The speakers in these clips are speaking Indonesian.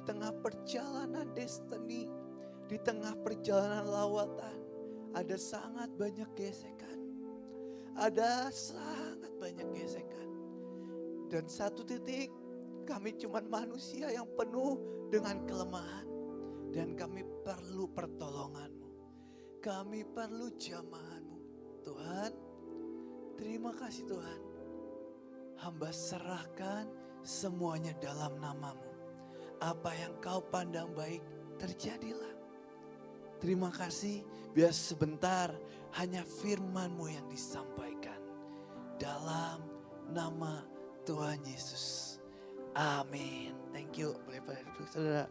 tengah perjalanan destiny, di tengah perjalanan lawatan, ada sangat banyak gesekan. Ada sangat banyak gesekan. Dan satu titik, kami cuman manusia yang penuh dengan kelemahan. Dan kami perlu pertolongan-Mu. Kami perlu jamahan-Mu. Tuhan, terima kasih Tuhan. Hamba serahkan semuanya dalam nama-Mu. Apa yang Kau pandang baik, terjadilah. Terima kasih, biar sebentar hanya firman-Mu yang disampaikan. Dalam nama Tuhan Yesus. Amin. Thank you. Boleh duduk, saudara.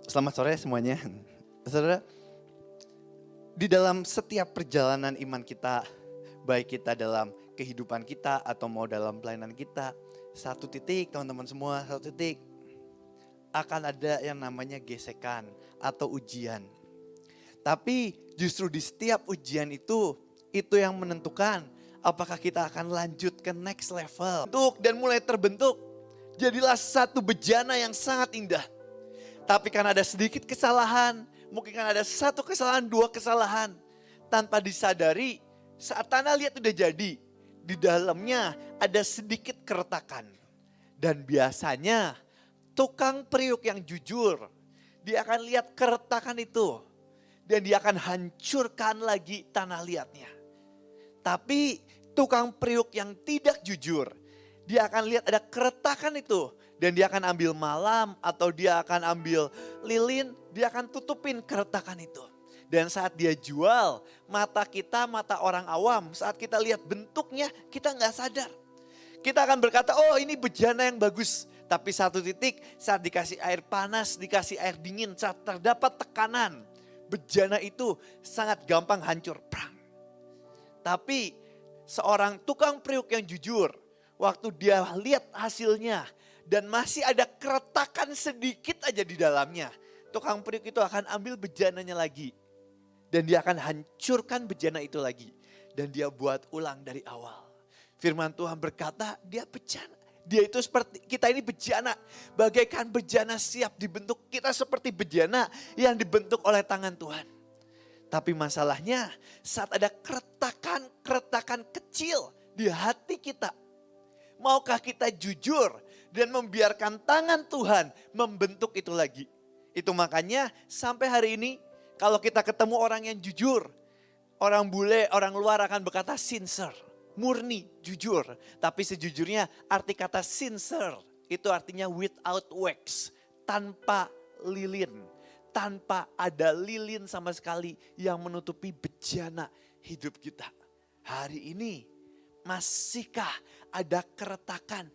Selamat sore semuanya. Saudara, di dalam setiap perjalanan iman kita, baik kita dalam kehidupan kita atau mau dalam pelayanan kita, satu titik teman-teman semua, satu titik akan ada yang namanya gesekan atau ujian. Tapi justru di setiap ujian itu yang menentukan apakah kita akan lanjut ke next level. Dan mulai terbentuk, jadilah satu bejana yang sangat indah. Tapi karena ada sedikit kesalahan, mungkin kan ada satu kesalahan, dua kesalahan. Tanpa disadari, saat tanah liat udah jadi, di dalamnya ada sedikit keretakan. Dan biasanya tukang periuk yang jujur, dia akan lihat keretakan itu. Dan dia akan hancurkan lagi tanah liatnya. Tapi tukang periuk yang tidak jujur, dia akan lihat ada keretakan itu. Dan dia akan ambil malam atau dia akan ambil lilin, dia akan tutupin keretakan itu. Dan saat dia jual, mata kita, mata orang awam, saat kita lihat bentuknya, kita nggak sadar. Kita akan berkata, oh ini bejana yang bagus. Tapi satu titik, saat dikasih air panas, dikasih air dingin, saat terdapat tekanan, bejana itu sangat gampang hancur. Prang. Tapi seorang tukang periuk yang jujur, waktu dia lihat hasilnya, dan masih ada keretakan sedikit aja di dalamnya, tukang periuk itu akan ambil bejananya lagi. Dan dia akan hancurkan bejana itu lagi. Dan dia buat ulang dari awal. Firman Tuhan berkata, dia bejana. Dia itu seperti, kita ini bejana. Bagaikan bejana siap dibentuk, kita seperti bejana yang dibentuk oleh tangan Tuhan. Tapi masalahnya saat ada keretakan kecil di hati kita. Maukah kita jujur dan membiarkan tangan Tuhan membentuk itu lagi? Itu makanya sampai hari ini kalau kita ketemu orang yang jujur, orang bule, orang luar akan berkata sincere, murni, jujur. Tapi sejujurnya arti kata sincere itu artinya without wax, tanpa lilin. Tanpa ada lilin sama sekali yang menutupi bejana hidup kita. Hari ini masihkah ada keretakan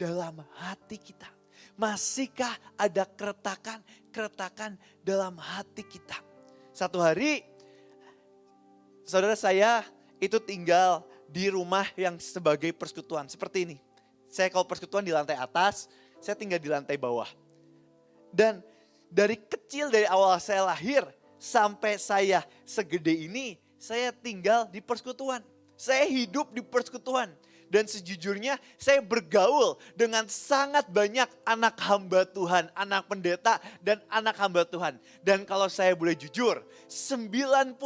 dalam hati kita? Masihkah ada keretakan dalam hati kita? Satu hari, saudara saya itu tinggal di rumah yang sebagai persekutuan. Seperti ini. Saya kalau persekutuan di lantai atas, saya tinggal di lantai bawah. Dan dari kecil, dari awal saya lahir sampai saya segede ini, saya tinggal di persekutuan. Saya hidup di persekutuan. Dan sejujurnya saya bergaul dengan sangat banyak anak hamba Tuhan, anak pendeta dan anak hamba Tuhan. Dan kalau saya boleh jujur, 99%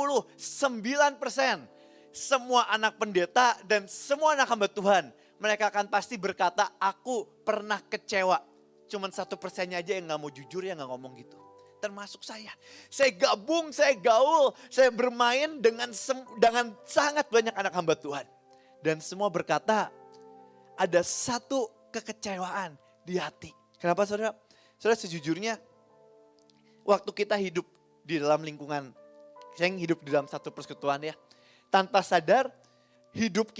semua anak pendeta dan semua anak hamba Tuhan, mereka akan pasti berkata, aku pernah kecewa. Cuman 1%-nya aja yang gak mau jujur, yang gak ngomong gitu. Termasuk saya. Saya gabung, saya gaul, saya bermain dengan sangat banyak anak hamba Tuhan. Dan semua berkata, ada satu kekecewaan di hati. Kenapa saudara? Saudara sejujurnya, waktu kita hidup di dalam lingkungan, saya hidup di dalam satu persekutuan ya. Tanpa sadar, hidup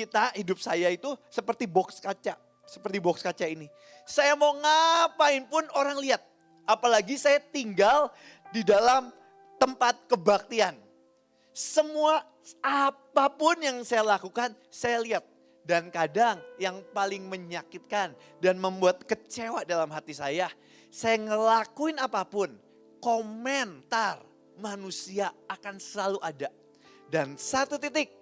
saya itu seperti box kaca. Seperti box kaca ini. Saya mau ngapain pun orang lihat. Apalagi saya tinggal di dalam tempat kebaktian. Semua apapun yang saya lakukan, saya lihat. Dan kadang yang paling menyakitkan dan membuat kecewa dalam hati saya ngelakuin apapun, komentar manusia akan selalu ada. Dan satu titik,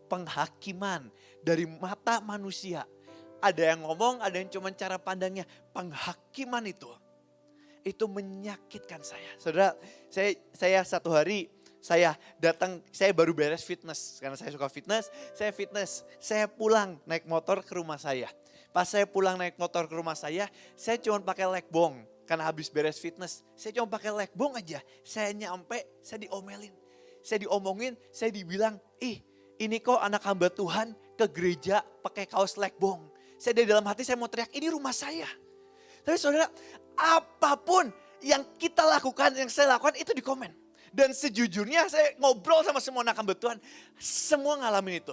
penghakiman dari mata manusia. Ada yang ngomong, ada yang cuma cara pandangnya. Penghakiman itu menyakitkan saya. Saudara, saya satu hari saya datang, saya baru beres fitness. Karena saya suka fitness, saya pulang naik motor ke rumah saya. Pas saya pulang naik motor ke rumah saya cuma pakai legbong. Karena habis beres fitness, saya cuma pakai legbong aja. Saya nyampe, saya diomelin. Saya diomongin, saya dibilang, ini kok anak hamba Tuhan ke gereja pakai kaos legbong. Saya dari dalam hati saya mau teriak, ini rumah saya. Tapi saudara, apapun yang kita lakukan, yang saya lakukan itu di komen. Dan sejujurnya saya ngobrol sama semua anak hamba Tuhan, semua ngalamin itu.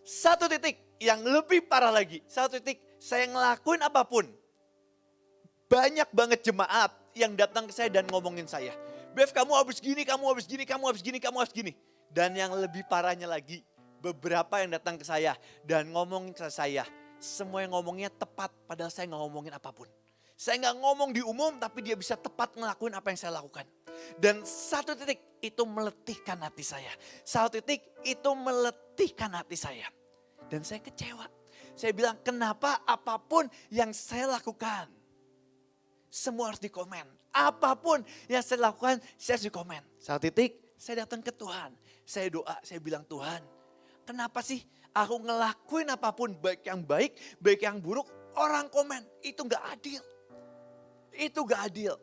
Satu titik yang lebih parah lagi, satu titik saya ngelakuin apapun. Banyak banget jemaat yang datang ke saya dan ngomongin saya. Bev, kamu habis gini, kamu habis gini, kamu habis gini, kamu habis gini. Dan yang lebih parahnya lagi, beberapa yang datang ke saya dan ngomongin ke saya. Semua yang ngomongnya tepat, padahal saya nggak ngomongin apapun. Saya nggak ngomong di umum, tapi dia bisa tepat ngelakuin apa yang saya lakukan. Dan satu titik itu meletihkan hati saya. Satu titik itu meletihkan hati saya. Dan saya kecewa. Saya bilang, kenapa apapun yang saya lakukan, semua harus dikomen. Apapun yang saya lakukan, saya harus dikomen. Satu titik, saya datang ke Tuhan. Saya doa, saya bilang, Tuhan, kenapa sih aku ngelakuin apapun, baik yang buruk, orang komen, itu gak adil. Itu gak adil.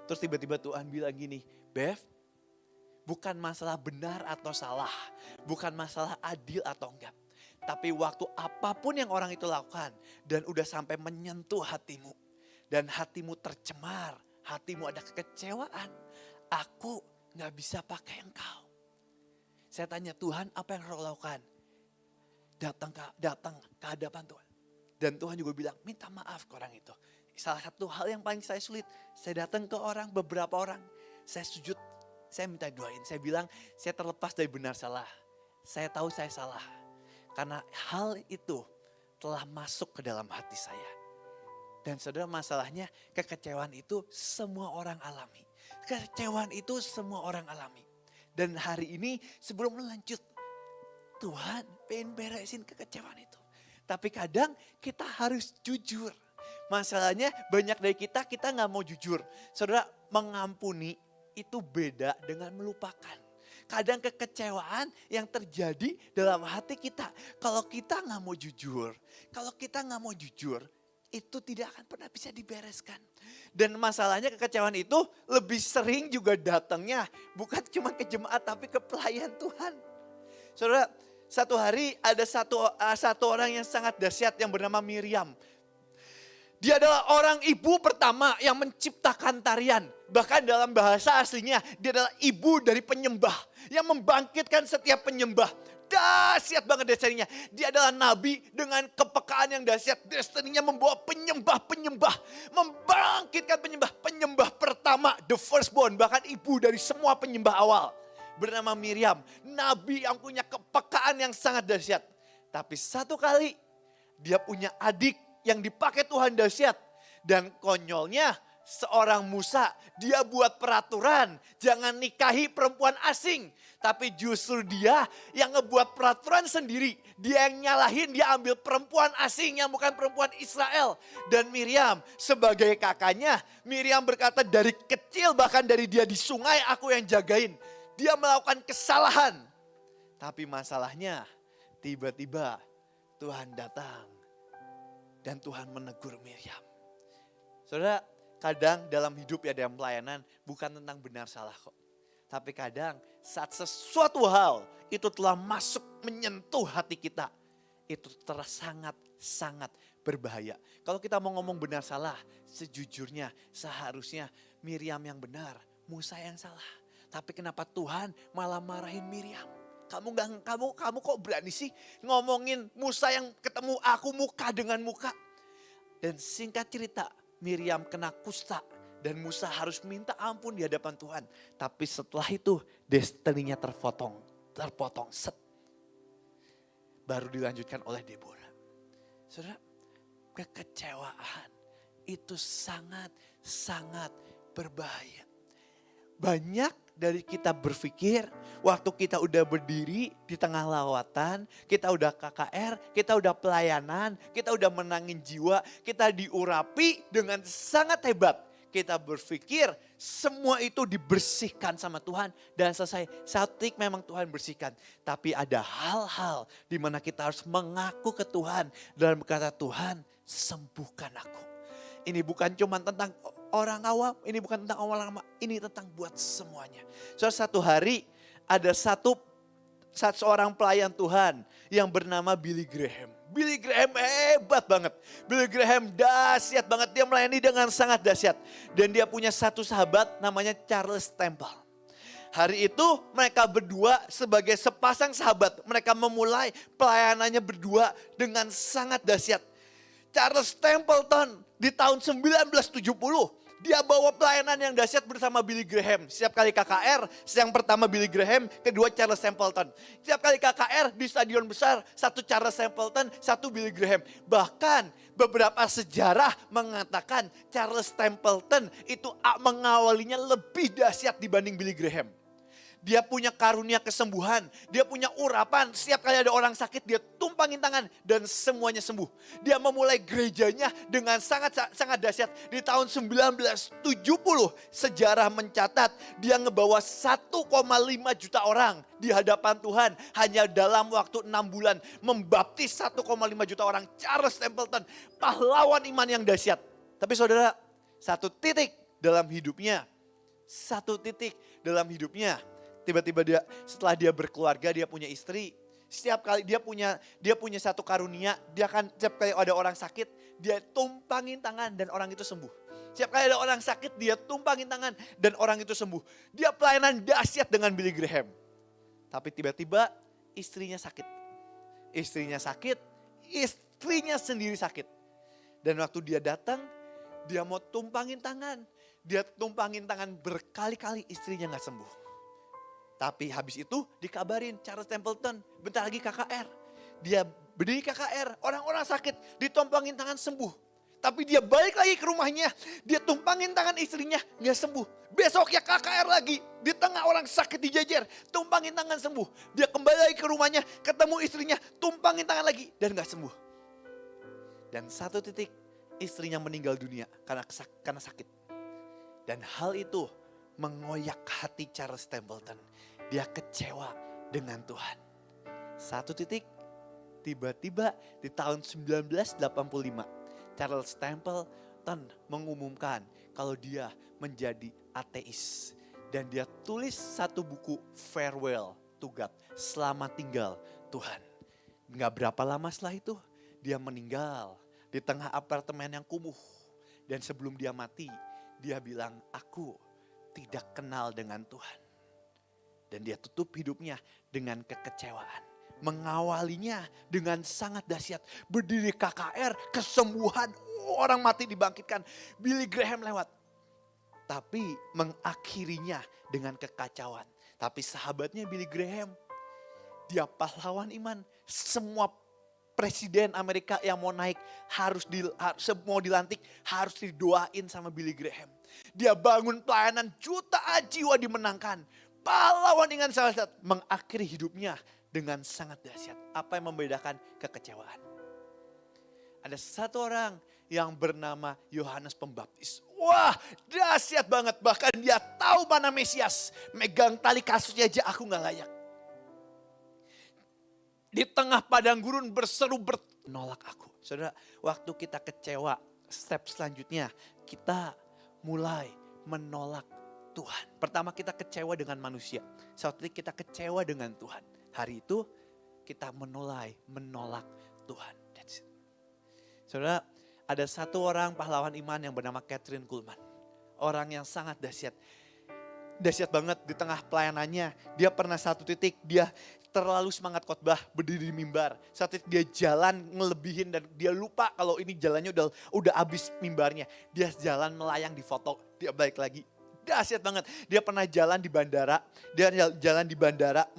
Terus tiba-tiba Tuhan bilang gini, Bev, bukan masalah benar atau salah. Bukan masalah adil atau enggak. Tapi waktu apapun yang orang itu lakukan dan udah sampai menyentuh hatimu. Dan hatimu tercemar, hatimu ada kekecewaan. Aku gak bisa pakai engkau. Saya tanya, Tuhan, apa yang harus lakukan? Datang ke hadapan Tuhan. Dan Tuhan juga bilang, minta maaf ke orang itu. Salah satu hal yang paling saya sulit, saya datang ke beberapa orang, saya sujud, saya minta doain. Saya bilang, saya terlepas dari benar salah. Saya tahu saya salah. Karena hal itu telah masuk ke dalam hati saya. Dan saudara, masalahnya kekecewaan itu semua orang alami. Kekecewaan itu semua orang alami. Dan hari ini sebelum lanjut, Tuhan pengen beresin kekecewaan itu. Tapi kadang kita harus jujur. Masalahnya banyak dari kita gak mau jujur. Saudara, mengampuni itu beda dengan melupakan. Kadang kekecewaan yang terjadi dalam hati kita. Kalau kita gak mau jujur, itu tidak akan pernah bisa dibereskan. Dan masalahnya kekecewaan itu lebih sering juga datangnya bukan cuma ke jemaat tapi ke pelayan Tuhan. Saudara, satu hari ada satu orang yang sangat dahsyat yang bernama Miriam. Dia adalah orang ibu pertama yang menciptakan tarian. Bahkan dalam bahasa aslinya dia adalah ibu dari penyembah. Yang membangkitkan setiap penyembah. Dahsyat banget destininya. Dia adalah nabi dengan kepekaan yang dahsyat. Destininya membawa penyembah-penyembah. Membangkitkan penyembah. Penyembah pertama, the firstborn. Bahkan ibu dari semua penyembah awal. Bernama Miriam. Nabi yang punya kepekaan yang sangat dahsyat. Tapi satu kali dia punya adik yang dipakai Tuhan dahsyat. Dan konyolnya seorang Musa, dia buat peraturan jangan nikahi perempuan asing. Tapi justru dia yang ngebuat peraturan sendiri. Dia yang nyalahin, dia ambil perempuan asing yang bukan perempuan Israel. Dan Miriam sebagai kakaknya, Miriam berkata dari kecil bahkan dari dia di sungai aku yang jagain. Dia melakukan kesalahan. Tapi masalahnya tiba-tiba Tuhan datang. Dan Tuhan menegur Miriam. Saudara, kadang dalam hidup ya dalam pelayanan bukan tentang benar salah kok. Tapi kadang saat sesuatu hal itu telah masuk menyentuh hati kita. Itu sangat berbahaya. Kalau kita mau ngomong benar salah, sejujurnya seharusnya Miriam yang benar, Musa yang salah. Tapi kenapa Tuhan malah marahin Miriam? Kamu kok berani sih ngomongin Musa yang ketemu aku muka dengan muka. Dan singkat cerita, Miriam kena kusta dan Musa harus minta ampun di hadapan Tuhan. Tapi setelah itu destininya terpotong. terpotong, set. Baru dilanjutkan oleh Deborah. Saudara, kekecewaan itu sangat berbahaya. Banyak dari kita berpikir waktu kita udah berdiri di tengah lawatan, kita udah KKR, kita udah pelayanan, kita udah menangin jiwa, kita diurapi dengan sangat hebat. Kita berpikir semua itu dibersihkan sama Tuhan dan selesai. Satu titik memang Tuhan bersihkan. Tapi ada hal-hal di mana kita harus mengaku ke Tuhan dan berkata, Tuhan sembuhkan aku. Ini bukan cuma tentang orang awam, ini bukan tentang orang lama, ini tentang buat semuanya. Satu hari ada seorang pelayan Tuhan yang bernama Billy Graham. Billy Graham hebat banget. Billy Graham dahsyat banget, dia melayani dengan sangat dahsyat. Dan dia punya satu sahabat namanya Charles Temple. Hari itu mereka berdua sebagai sepasang sahabat, mereka memulai pelayanannya berdua dengan sangat dahsyat. Charles Templeton di tahun 1970, dia bawa pelayanan yang dahsyat bersama Billy Graham. Setiap kali KKR, yang pertama Billy Graham, kedua Charles Templeton. Setiap kali KKR di stadion besar, satu Charles Templeton, satu Billy Graham. Bahkan beberapa sejarah mengatakan Charles Templeton itu mengawalinya lebih dahsyat dibanding Billy Graham. Dia punya karunia kesembuhan, dia punya urapan. Setiap kali ada orang sakit, dia tumpangin tangan dan semuanya sembuh. Dia memulai gerejanya dengan sangat dahsyat. Di tahun 1970, sejarah mencatat dia ngebawa 1,5 juta orang di hadapan Tuhan hanya dalam waktu 6 bulan. Membaptis 1,5 juta orang. Charles Templeton, pahlawan iman yang dahsyat. Tapi saudara, satu titik dalam hidupnya, tiba-tiba dia setelah dia berkeluarga, dia punya istri. Setiap kali dia punya satu karunia, dia akan setiap kali ada orang sakit, dia tumpangin tangan dan orang itu sembuh. Setiap kali ada orang sakit, dia tumpangin tangan dan orang itu sembuh. Dia pelayanan dahsyat dengan Billy Graham. Tapi tiba-tiba istrinya sakit. Istrinya sendiri sakit. Dan waktu dia datang, dia mau tumpangin tangan. Dia tumpangin tangan berkali-kali, istrinya gak sembuh. Tapi habis itu dikabarin Charles Templeton, bentar lagi KKR. Dia berdiri KKR, orang-orang sakit, ditumpangin tangan sembuh. Tapi dia balik lagi ke rumahnya, dia tumpangin tangan istrinya, gak sembuh. Besoknya KKR lagi, di tengah orang sakit dijajar, tumpangin tangan sembuh. Dia kembali lagi ke rumahnya, ketemu istrinya, tumpangin tangan lagi, dan gak sembuh. Dan satu titik, istrinya meninggal dunia karena sakit. Dan hal itu mengoyak hati Charles Templeton. Dia kecewa dengan Tuhan. Satu titik, tiba-tiba di tahun 1985, Charles Templeton mengumumkan kalau dia menjadi ateis. Dan dia tulis satu buku Farewell to God, Selamat Tinggal Tuhan. Gak berapa lama setelah itu, dia meninggal di tengah apartemen yang kumuh. Dan sebelum dia mati, dia bilang, aku tidak kenal dengan Tuhan. Dan dia tutup hidupnya dengan kekecewaan. Mengawalinya dengan sangat dahsyat. Berdiri KKR, kesembuhan, orang mati dibangkitkan. Billy Graham lewat. Tapi mengakhirinya dengan kekacauan. Tapi sahabatnya Billy Graham, dia pahlawan iman. Semua presiden Amerika yang mau naik, mau dilantik, harus didoain sama Billy Graham. Dia bangun pelayanan, jutaan jiwa dimenangkan. Pahlawan dengan sangat dahsyat, mengakhiri hidupnya dengan sangat dahsyat. Apa yang membedakan kekecewaan? Ada satu orang yang bernama Yohanes Pembaptis. Wah, dahsyat banget. Bahkan dia tahu mana Mesias. Megang tali kasusnya aja aku gak layak. Di tengah padang gurun berseru menolak aku. Saudara, waktu kita kecewa, step selanjutnya kita mulai menolak Tuhan. Pertama kita kecewa dengan manusia. Suatu titik kita kecewa dengan Tuhan. Hari itu kita mulai menolak Tuhan. That's it. Saudara, ada satu orang pahlawan iman yang bernama Kathryn Kuhlman. Orang yang sangat dahsyat. Dahsyat banget di tengah pelayanannya. Dia pernah satu titik, dia terlalu semangat khotbah, berdiri di mimbar. Satu titik dia jalan ngelebihin dan dia lupa kalau ini jalannya udah habis mimbarnya. Dia jalan melayang di foto, dia balik lagi. Dahsyat banget. Dia pernah jalan di bandara,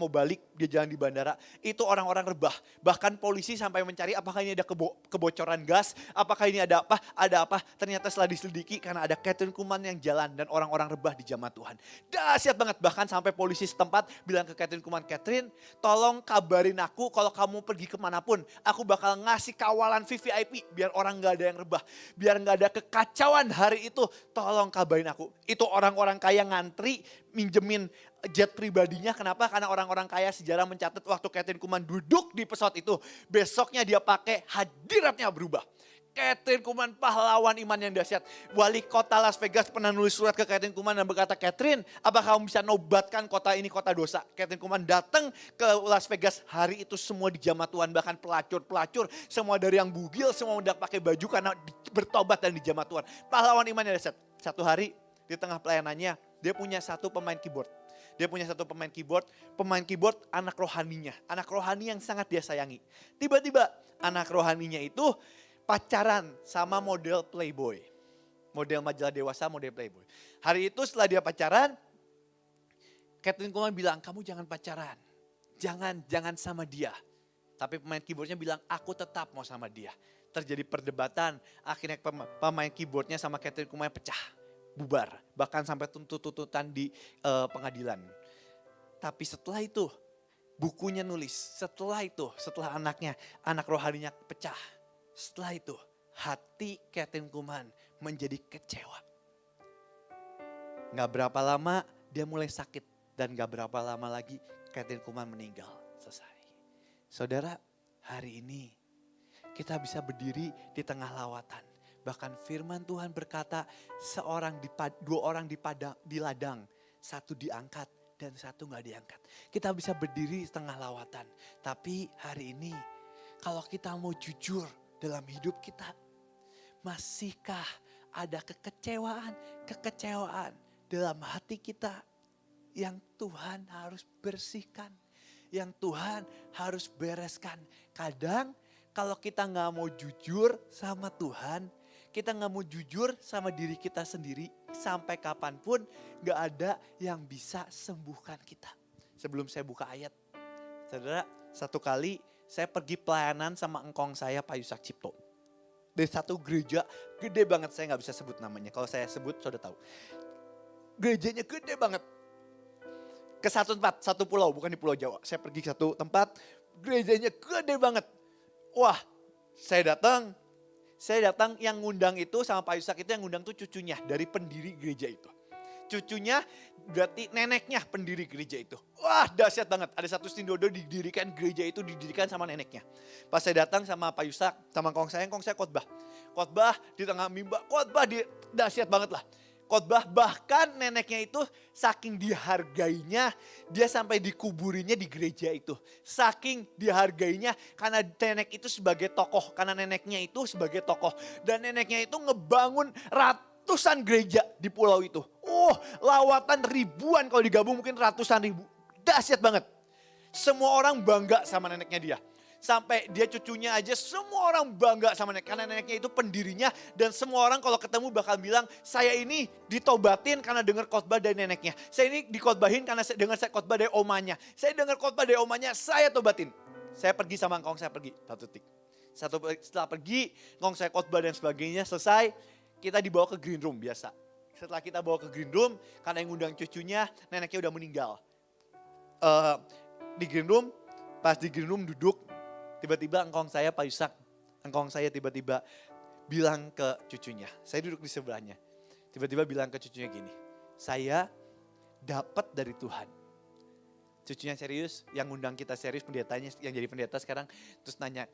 mau balik, dia jalan di bandara. Itu orang-orang rebah. Bahkan polisi sampai mencari apakah ini ada kebocoran gas, apakah ini ada apa. Ternyata setelah diselidiki karena ada Kathryn Kuhlman yang jalan dan orang-orang rebah di jamaah Tuhan. Dahsyat banget. Bahkan sampai polisi setempat bilang ke Kathryn Kuhlman, Kathryn tolong kabarin aku kalau kamu pergi kemanapun. Aku bakal ngasih kawalan VVIP biar orang gak ada yang rebah. Biar gak ada kekacauan hari itu. Tolong kabarin aku. Itu orang-orang kaya ngantri minjemin jet pribadinya. Kenapa? Karena orang-orang kaya sejarah mencatat waktu Kathryn Kuhlman duduk di pesawat itu. Besoknya dia pakai hadiratnya berubah. Kathryn Kuhlman pahlawan iman yang dahsyat. Wali kota Las Vegas pernah nulis surat ke Kathryn Kuhlman dan berkata, Kathryn, apa kamu bisa nobatkan kota ini kota dosa? Kathryn Kuhlman datang ke Las Vegas hari itu semua di jamaah Tuhan. Bahkan pelacur-pelacur, semua dari yang bugil, semua udah pakai baju karena bertobat dan di jamaah Tuhan. Pahlawan iman yang dahsyat. Satu hari di tengah pelayanannya, dia punya satu pemain keyboard. Pemain keyboard anak rohaninya. Anak rohani yang sangat dia sayangi. Tiba-tiba anak rohaninya itu pacaran sama model Playboy. Model majalah dewasa, model Playboy. Hari itu setelah dia pacaran, Kathryn Kuhlman bilang, kamu jangan pacaran. Jangan sama dia. Tapi pemain keyboardnya bilang, aku tetap mau sama dia. Terjadi perdebatan, akhirnya pemain keyboardnya sama Kathryn Kuhlman pecah. Bubar, bahkan sampai tuntutan di pengadilan. Tapi setelah itu, bukunya nulis. Setelah anak rohaninya pecah. Setelah itu, hati Kathryn Kuhlman menjadi kecewa. Gak berapa lama dia mulai sakit. Dan gak berapa lama lagi Kathryn Kuhlman meninggal. Selesai. Saudara, hari ini kita bisa berdiri di tengah lawatan. Bahkan firman Tuhan berkata dua orang di ladang, satu diangkat dan satu gak diangkat. Kita bisa berdiri di tengah lawatan. Tapi hari ini kalau kita mau jujur dalam hidup kita, masihkah ada kekecewaan dalam hati kita yang Tuhan harus bersihkan, yang Tuhan harus bereskan. Kadang kalau kita gak mau jujur sama Tuhan, kita gak mau jujur sama diri kita sendiri, sampai kapanpun gak ada yang bisa sembuhkan kita. Sebelum saya buka ayat, saudara, satu kali saya pergi pelayanan sama engkong saya Pak Yusak Cipto. Dari satu gereja gede banget, saya gak bisa sebut namanya. Kalau saya sebut, saudara tahu. Gerejanya gede banget. Ke satu tempat, satu pulau, bukan di Pulau Jawa. Saya pergi ke satu tempat, gerejanya gede banget. Wah, saya datang yang ngundang itu sama Pak Yusak itu yang ngundang tuh cucunya dari pendiri gereja itu. Cucunya berarti neneknya pendiri gereja itu. Wah, dahsyat banget. Ada satu sindodo didirikan, gereja itu didirikan sama neneknya. Pas saya datang sama Pak Yusak, sama kong saya khotbah. Khotbah di tengah mimbar, dahsyat banget lah. Khotbah, bahkan neneknya itu saking dihargainya, dia sampai dikuburinya di gereja itu. Saking dihargainya karena nenek itu sebagai tokoh, karena neneknya itu sebagai tokoh. Dan neneknya itu ngebangun ratusan gereja di pulau itu. Lawatan ribuan, kalau digabung mungkin ratusan ribu. Dahsyat banget. Semua orang bangga sama neneknya dia. Sampai dia cucunya aja semua orang bangga sama nenek. Karena neneknya itu pendirinya dan semua orang kalau ketemu bakal bilang, saya ini ditobatin karena dengar khotbah dari neneknya. Saya ini dikotbahin karena dengar saya khotbah dari omanya. Saya dengar khotbah dari omanya, saya tobatin. Saya pergi sama engkong saya pergi. Setelah pergi, engkong saya khotbah dan sebagainya selesai. Kita dibawa ke green room biasa. Setelah kita bawa ke green room, karena yang ngundang cucunya, neneknya udah meninggal. Di green room, pas di green room duduk, tiba-tiba engkong saya Pak Yusak, engkong saya tiba-tiba bilang ke cucunya, saya duduk di sebelahnya. Tiba-tiba bilang ke cucunya gini, saya dapat dari Tuhan. Cucunya serius, yang ngundang kita serius, pendetanya yang jadi pendeta sekarang, terus nanya,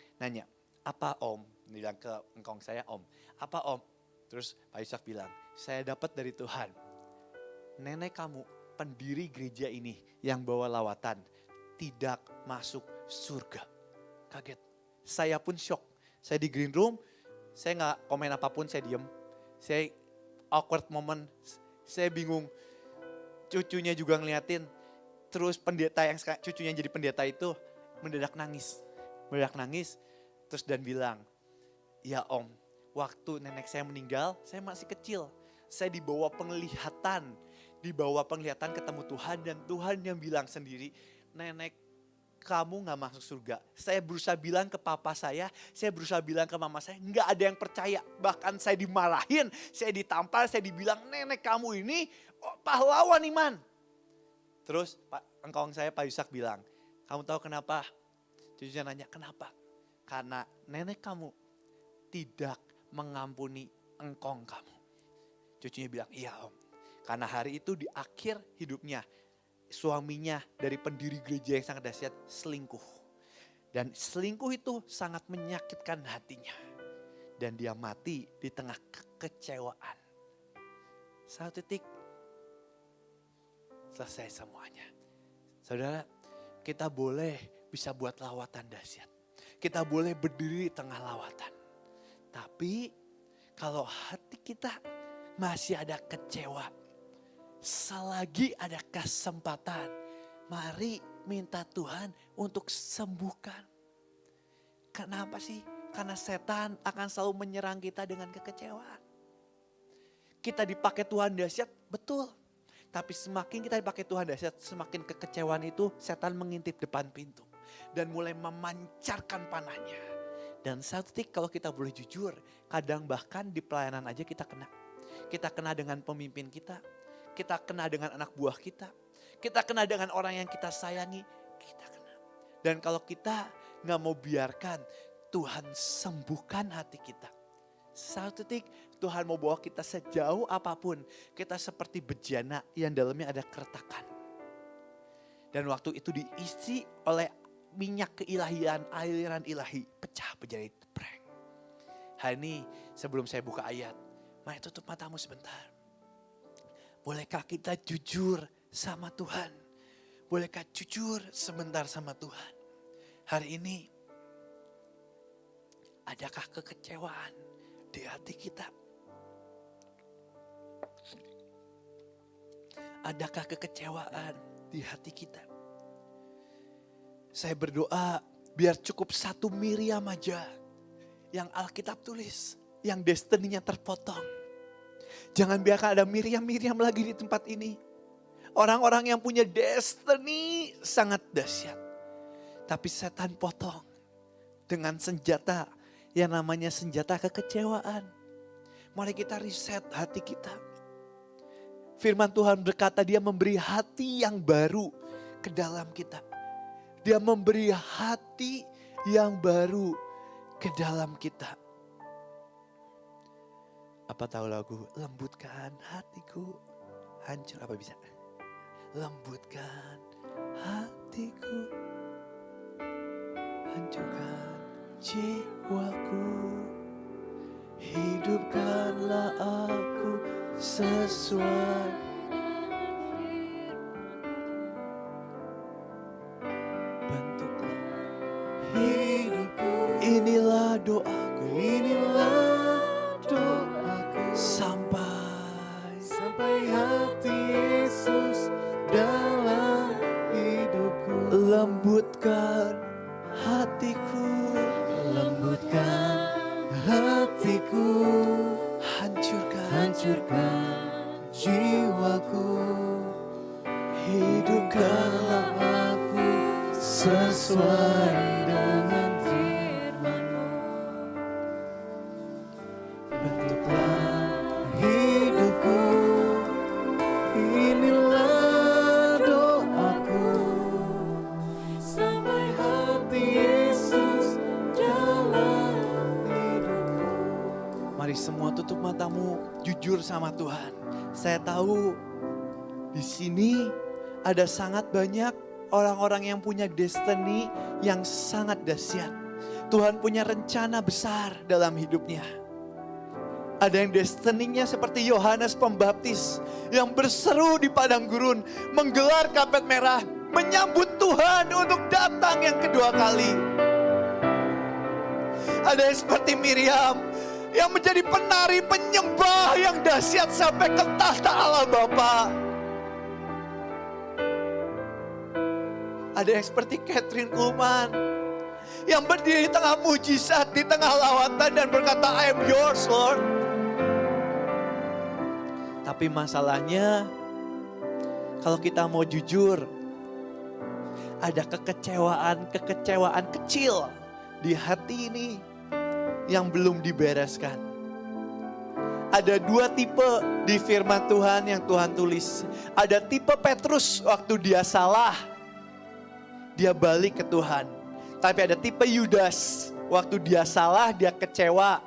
apa om? Bilang ke engkong saya, om, apa om? Terus Pak Yusak bilang, saya dapat dari Tuhan. Nenek kamu, pendiri gereja ini yang bawa lawatan, tidak masuk surga. Kaget. Saya pun shock. Saya di green room, saya gak komen apapun, saya diem. Saya awkward moment, saya bingung. Cucunya juga ngeliatin. Terus pendeta yang cucunya jadi pendeta itu mendadak nangis. Terus dan bilang, ya om, waktu nenek saya meninggal, saya masih kecil. Saya dibawa penglihatan. dibawa penglihatan ketemu Tuhan dan Tuhan yang bilang sendiri, nenek kamu gak masuk surga. Saya berusaha bilang ke papa saya berusaha bilang ke mama saya, gak ada yang percaya. Bahkan saya dimarahin, saya ditampar, saya dibilang nenek kamu ini pahlawan iman. Terus engkong saya Pak Yusak bilang, kamu tahu kenapa? Cucunya nanya, kenapa? Karena nenek kamu tidak mengampuni engkong kamu. Cucunya bilang, iya om. Karena hari itu di akhir hidupnya, suaminya dari pendiri gereja yang sangat dahsyat selingkuh. Dan selingkuh itu sangat menyakitkan hatinya. Dan dia mati di tengah kekecewaan. Satu titik, selesai semuanya. Saudara, kita boleh bisa buat lawatan dahsyat. Kita boleh berdiri di tengah lawatan. Tapi kalau hati kita masih ada kecewa, selagi ada kesempatan, mari minta Tuhan untuk sembuhkan. Kenapa sih? Karena setan akan selalu menyerang kita dengan kekecewaan. Kita dipakai Tuhan dahsyat, betul. Tapi semakin kita dipakai Tuhan dahsyat, semakin kekecewaan itu setan mengintip depan pintu. Dan mulai memancarkan panahnya. Dan satu titik kalau kita boleh jujur, kadang bahkan di pelayanan aja kita kena. Kita kena dengan pemimpin kita. Kita kena dengan anak buah kita. Kita kena dengan orang yang kita sayangi. Kita kena. Dan kalau kita gak mau biarkan Tuhan sembuhkan hati kita. Satu titik Tuhan mau bawa kita sejauh apapun. Kita seperti bejana yang dalamnya ada keretakan. Dan waktu itu diisi oleh minyak keilahian, aliran ilahi. Pecah menjadi preng. Hari ini sebelum saya buka ayat, mari tutup matamu sebentar. Bolehkah kita jujur sama Tuhan? Bolehkah jujur sebentar sama Tuhan? Hari ini, adakah kekecewaan di hati kita? Adakah kekecewaan di hati kita? Saya berdoa biar cukup satu Miriam aja yang Alkitab tulis, yang destininya terpotong. Jangan biarkan ada Miriam-Miriam lagi di tempat ini. Orang-orang yang punya destiny sangat dahsyat. Tapi setan potong dengan senjata yang namanya senjata kekecewaan. Mari kita reset hati kita. Firman Tuhan berkata dia memberi hati yang baru ke dalam kita. Dia memberi hati yang baru ke dalam kita. Apa tahu lagu lembutkan hatiku, hancur apa bisa? Lembutkan hatiku, hancurkan jiwaku, hidupkanlah aku sesuai. Bentuklah hidupku, inilah doaku, inilah doaku. Sampai hati Yesus dalam hidupku. Lembutkan hatiku, lembutkan hatiku, hancurkan jiwaku, hidupkanlah aku sesuai dengan firman-Mu. Bentuklah hidupku, inilah doaku, sampai hati Yesus dalam hidupku. Mari semua tutup matamu, jujur sama Tuhan. Saya tahu di sini ada sangat banyak orang-orang yang punya destiny yang sangat dahsyat. Tuhan punya rencana besar dalam hidupnya. Ada yang destiny-nya seperti Yohanes Pembaptis yang berseru di padang gurun, menggelar karpet merah, menyambut Tuhan untuk datang yang kedua kali. Ada yang seperti Miriam yang menjadi penari penyembah yang dahsyat sampai ke tahta Allah Bapa. Ada yang seperti Catherine Kuhlman yang berdiri di tengah mujizat, di tengah lawatan dan berkata, I am yours Lord. Tapi masalahnya Kalau kita mau jujur, ada kekecewaan kecil di hati ini yang belum dibereskan. Ada 2 tipe di firman Tuhan yang Tuhan tulis. Ada tipe Petrus waktu dia salah, dia balik ke Tuhan. Tapi ada tipe Yudas, waktu dia salah, dia kecewa,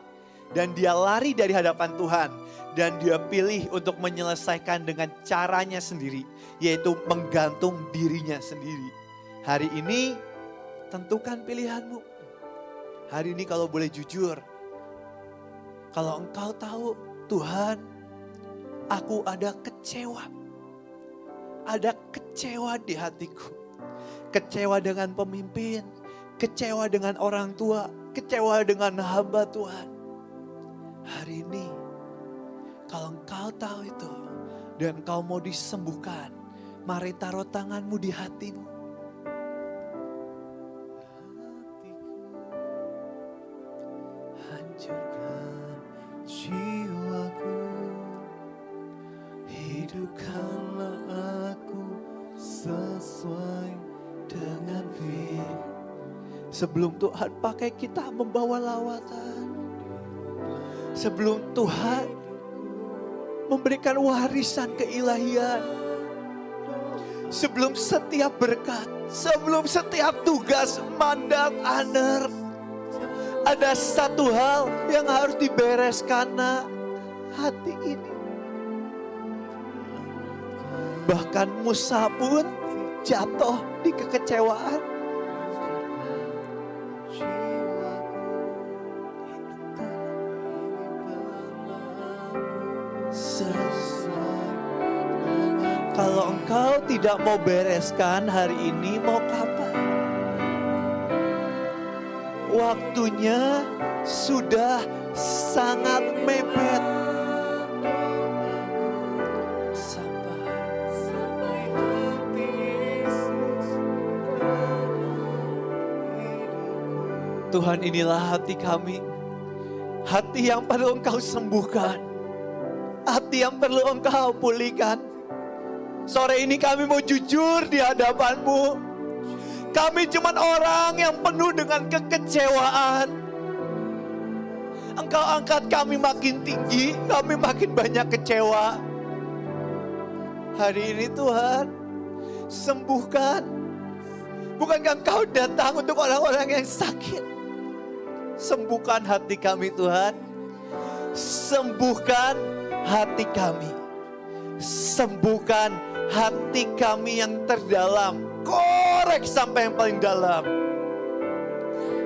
dan dia lari dari hadapan Tuhan. Dan dia pilih untuk menyelesaikan dengan caranya sendiri, yaitu menggantung dirinya sendiri. Hari ini, tentukan pilihanmu. Hari ini kalau boleh jujur, kalau engkau tahu, Tuhan, aku ada kecewa. Ada kecewa di hatiku. Kecewa dengan pemimpin, kecewa dengan orang tua, kecewa dengan hamba Tuhan. Hari ini, kalau engkau tahu itu dan engkau mau disembuhkan, mari taruh tanganmu di hatimu. Hancurkan jiwaku, hidupkanlah aku sesuai dengan firman. Sebelum Tuhan pakai kita membawa lawatan, sebelum Tuhan memberikan warisan keilahian, sebelum setiap berkat, sebelum setiap tugas, mandat, honor, ada satu hal yang harus dibereskan, nak, hati ini. Bahkan Musa pun jatuh di kekecewaan. Kalau engkau tidak mau bereskan hari ini, mau kapan? Waktunya sudah sangat mepet. Tuhan, inilah hati kami. Hati yang perlu engkau sembuhkan. Hati yang perlu engkau pulihkan. Sore ini kami mau jujur di hadapan-Mu. Kami cuma orang yang penuh dengan kekecewaan. Engkau angkat kami makin tinggi, kami makin banyak kecewa. Hari ini Tuhan, sembuhkan. Bukankah Engkau datang untuk orang-orang yang sakit? Sembuhkan hati kami Tuhan. Sembuhkan hati kami. Sembuhkan hati kami yang terdalam. Korek sampai yang paling dalam.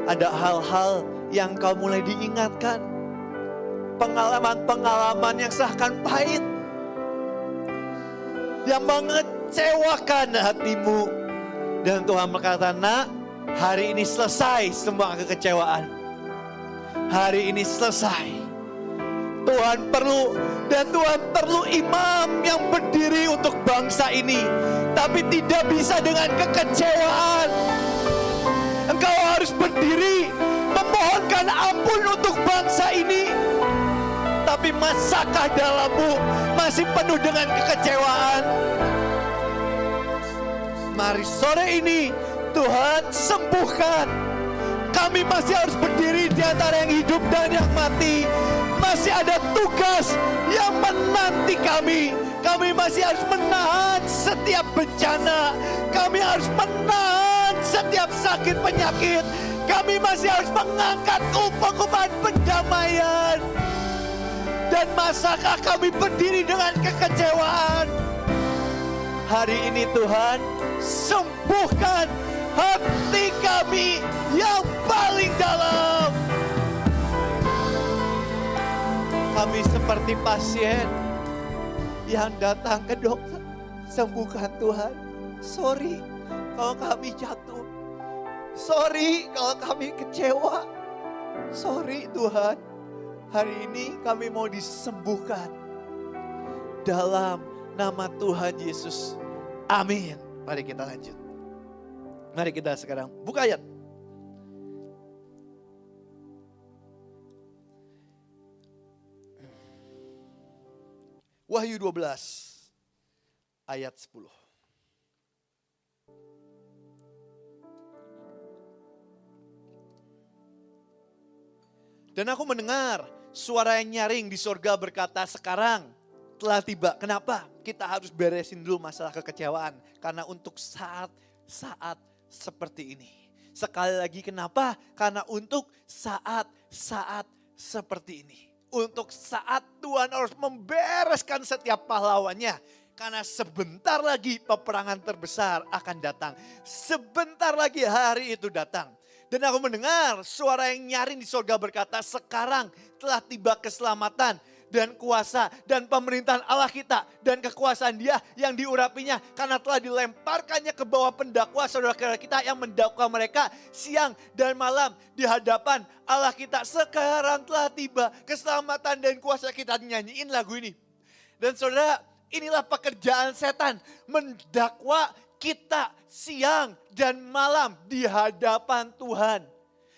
Ada hal-hal yang kau mulai diingatkan. Pengalaman-pengalaman yang seakan pahit. Yang mengecewakan hatimu. Dan Tuhan berkata, nak, hari ini selesai semua kekecewaan. Hari ini selesai. Tuhan perlu imam yang berdiri untuk bangsa ini. Tapi tidak bisa dengan kekecewaan. Engkau harus berdiri memohonkan ampun untuk bangsa ini. Tapi masakah dalammu masih penuh dengan kekecewaan? Mari sore ini Tuhan sembuhkan. Kami masih harus berdiri di antara yang hidup dan yang mati. Masih ada tugas yang menanti kami. Kami masih harus menahan setiap bencana. Kami harus menahan setiap sakit penyakit. Kami masih harus mengangkat upah-upah pendamaian. Dan masakah kami berdiri dengan kekecewaan? Hari ini Tuhan, sembuhkan hati kami yang paling dalam. Kami seperti pasien yang datang ke dokter. Sembuhkan Tuhan. Sorry kalau kami jatuh. Sorry kalau kami kecewa. Sorry Tuhan. Hari ini kami mau disembuhkan. Dalam nama Tuhan Yesus. Amin. Mari kita lanjut. Mari kita sekarang buka ayat. Wahyu 12 ayat 10. Dan aku mendengar suara yang nyaring di sorga berkata, sekarang telah tiba. Kenapa? Kita harus beresin dulu masalah kekecewaan. Karena untuk saat-saat seperti ini. Sekali lagi kenapa? Karena untuk saat-saat seperti ini. Untuk saat Tuhan harus membereskan setiap pahlawannya. Karena sebentar lagi peperangan terbesar akan datang. Sebentar lagi hari itu datang. Dan aku mendengar suara yang nyaring di surga berkata, sekarang telah tiba keselamatan dan kuasa dan pemerintahan Allah kita. Dan kekuasaan Dia yang diurapinya karena telah dilemparkannya ke bawah pendakwa saudara-saudara kita yang mendakwa mereka siang dan malam di hadapan Allah kita. Sekarang telah tiba keselamatan dan kuasa, kita nyanyiin lagu ini. Dan saudara, inilah pekerjaan setan, mendakwa kita siang dan malam di hadapan Tuhan.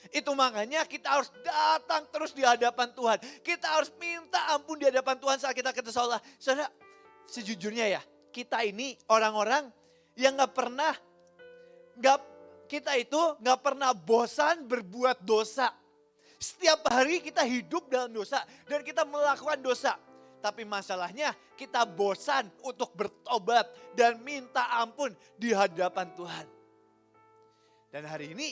Itu makanya kita harus datang terus di hadapan Tuhan. Kita harus minta ampun di hadapan Tuhan saat kita ketemu Allah. Saudara, sejujurnya ya, kita ini orang-orang yang kita itu gak pernah bosan berbuat dosa. Setiap hari kita hidup dalam dosa dan kita melakukan dosa. Tapi masalahnya kita bosan untuk bertobat dan minta ampun di hadapan Tuhan. Dan hari ini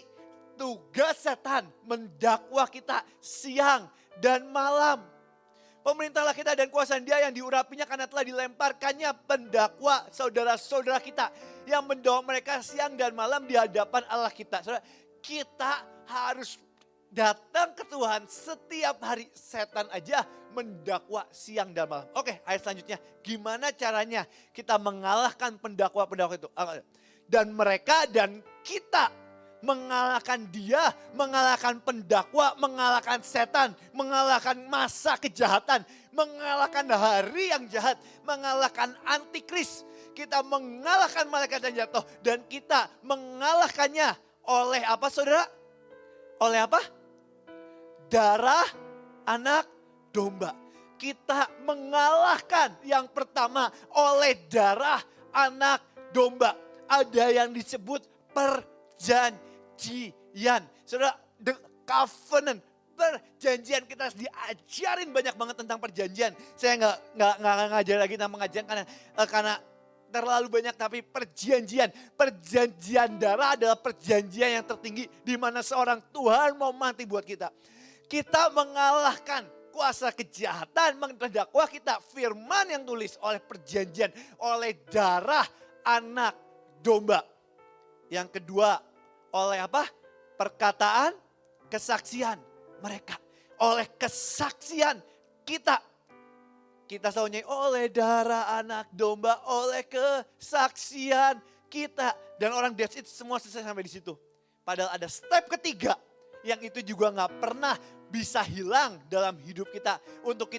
tugas setan mendakwa kita siang dan malam. Pemerintahlah kita dan kuasaan Dia yang diurapinya karena telah dilemparkannya pendakwa saudara-saudara kita. Yang mendakwa mereka siang dan malam di hadapan Allah kita. Saudara, kita harus datang ke Tuhan setiap hari. Setan aja mendakwa siang dan malam. Oke, ayat selanjutnya. Gimana caranya kita mengalahkan pendakwa-pendakwa itu? Dan mereka dan kita mengalahkan dia, mengalahkan pendakwa, mengalahkan setan, mengalahkan masa kejahatan, mengalahkan hari yang jahat, mengalahkan antikris. Kita mengalahkan malaikat yang jatuh dan kita mengalahkannya oleh apa saudara? Oleh apa? Darah anak domba. Kita mengalahkan yang pertama oleh darah anak domba. Ada yang disebut perjanjian. Saudara, the covenant, perjanjian. Kita harus diajarin banyak banget tentang perjanjian. Saya nggak ngajar lagi tentang pengajian karena terlalu banyak, tapi perjanjian. Perjanjian darah adalah perjanjian yang tertinggi di mana seorang Tuhan mau mati buat kita. Kita mengalahkan kuasa kejahatan, mendakwa kita, firman yang tulis oleh perjanjian, oleh darah anak domba. Yang kedua, oleh apa? Perkataan, kesaksian mereka. Oleh kesaksian kita. Kita selalu nyanyi, oleh darah anak domba, oleh kesaksian kita. Dan orang that's it, semua selesai sampai di situ. Padahal ada step ketiga yang itu juga gak pernah bisa hilang dalam hidup kita. Untuk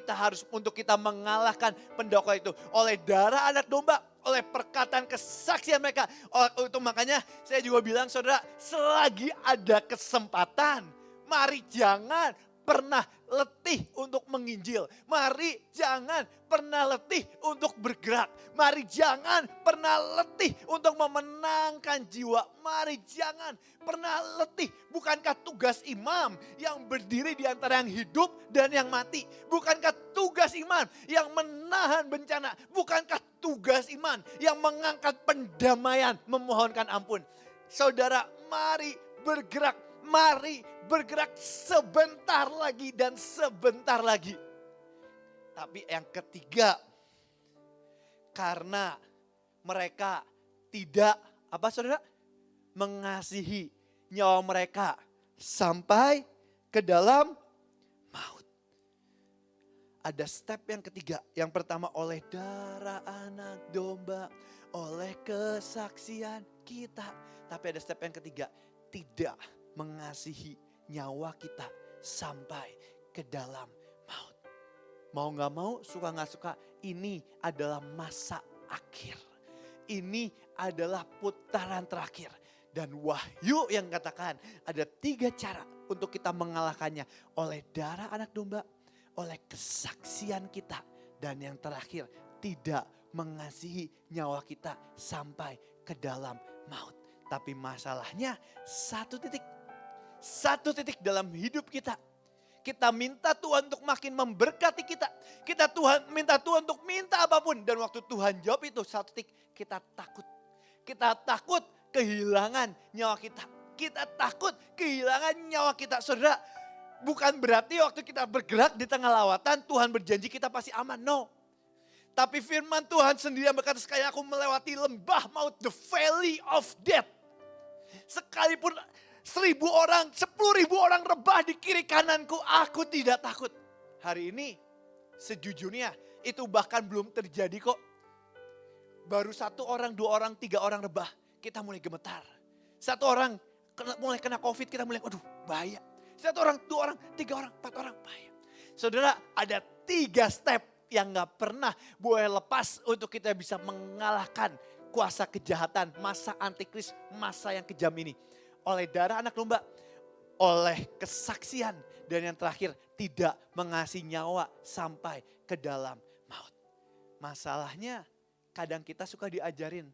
kita mengalahkan pendakwa itu. Oleh darah anak domba, oleh perkataan kesaksian mereka. Itu makanya saya juga bilang saudara, selagi ada kesempatan, mari jangan pernah letih untuk menginjil. Mari jangan pernah letih untuk bergerak. Mari jangan pernah letih untuk memenangkan jiwa. Mari jangan pernah letih. Bukankah tugas imam yang berdiri di antara yang hidup dan yang mati? Bukankah tugas imam yang menahan bencana? Bukankah tugas iman yang mengangkat pendamaian, memohonkan ampun? Saudara, mari bergerak. Mari bergerak sebentar lagi dan sebentar lagi. Tapi yang ketiga, karena mereka tidak, apa saudara? Mengasihi nyawa mereka sampai ke dalam maut. Ada step yang ketiga. Yang pertama oleh darah anak domba, oleh kesaksian kita. Tapi ada step yang ketiga, tidak mengasihi nyawa kita sampai ke dalam maut. Mau gak mau, suka gak suka, ini adalah masa akhir. Ini adalah putaran terakhir. Dan Wahyu yang katakan ada 3 cara untuk kita mengalahkannya. Oleh darah anak domba, oleh kesaksian kita. Dan yang terakhir, tidak mengasihi nyawa kita sampai ke dalam maut. Tapi masalahnya satu titik dalam hidup kita. Kita minta Tuhan untuk makin memberkati kita. Minta Tuhan untuk minta apapun. Dan waktu Tuhan jawab itu satu titik, kita takut. Kita takut kehilangan nyawa kita. Kita takut kehilangan nyawa kita. Saudara, bukan berarti waktu kita bergerak di tengah lawatan, Tuhan berjanji kita pasti aman. No. Tapi firman Tuhan sendiri yang berkata, sekali aku melewati lembah maut, the valley of death. Sekalipun 1.000 orang, 10.000 orang rebah di kiri kananku, aku tidak takut. Hari ini sejujurnya itu bahkan belum terjadi kok. Baru 1 orang, 2 orang, 3 orang rebah, kita mulai gemetar. 1 orang mulai kena COVID, kita mulai waduh bahaya. 1 orang, 2 orang, 3 orang, 4 orang bahaya. Saudara, ada 3 step yang gak pernah boleh lepas untuk kita bisa mengalahkan kuasa kejahatan, masa antikris, masa yang kejam ini. Oleh darah anak domba, oleh kesaksian, dan yang terakhir tidak mengasihi nyawa sampai ke dalam maut. Masalahnya kadang kita suka diajarin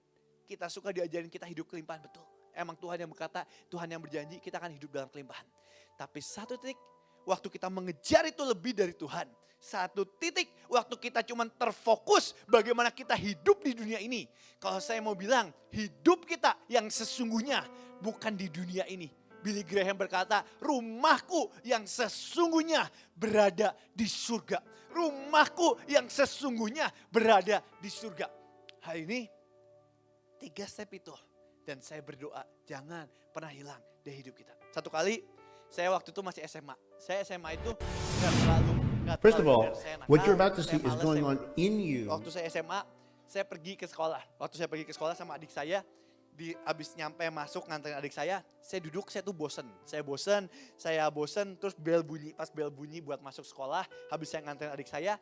kita hidup kelimpahan, betul. Emang Tuhan yang berkata, Tuhan yang berjanji kita akan hidup dalam kelimpahan. Tapi satu titik waktu kita mengejar itu lebih dari Tuhan. Satu titik waktu kita cuma terfokus bagaimana kita hidup di dunia ini. Kalau saya mau bilang hidup kita yang sesungguhnya bukan di dunia ini. Billy Graham berkata, rumahku yang sesungguhnya berada di surga. Rumahku yang sesungguhnya berada di surga. Hari ini 3 step itu. Dan saya berdoa jangan pernah hilang dari hidup kita. Satu kali saya waktu itu masih SMA. Saya SMA itu gak terlalu First of all, nakal, what you're about to saya see is males, going on in you. Waktu saya SMA, saya pergi ke sekolah. Waktu saya pergi ke sekolah sama adik saya, abis nyampe masuk nganterin adik saya duduk, saya tuh bosen. Saya bosen, terus bel bunyi. Pas bel bunyi buat masuk sekolah, habis saya nganterin adik saya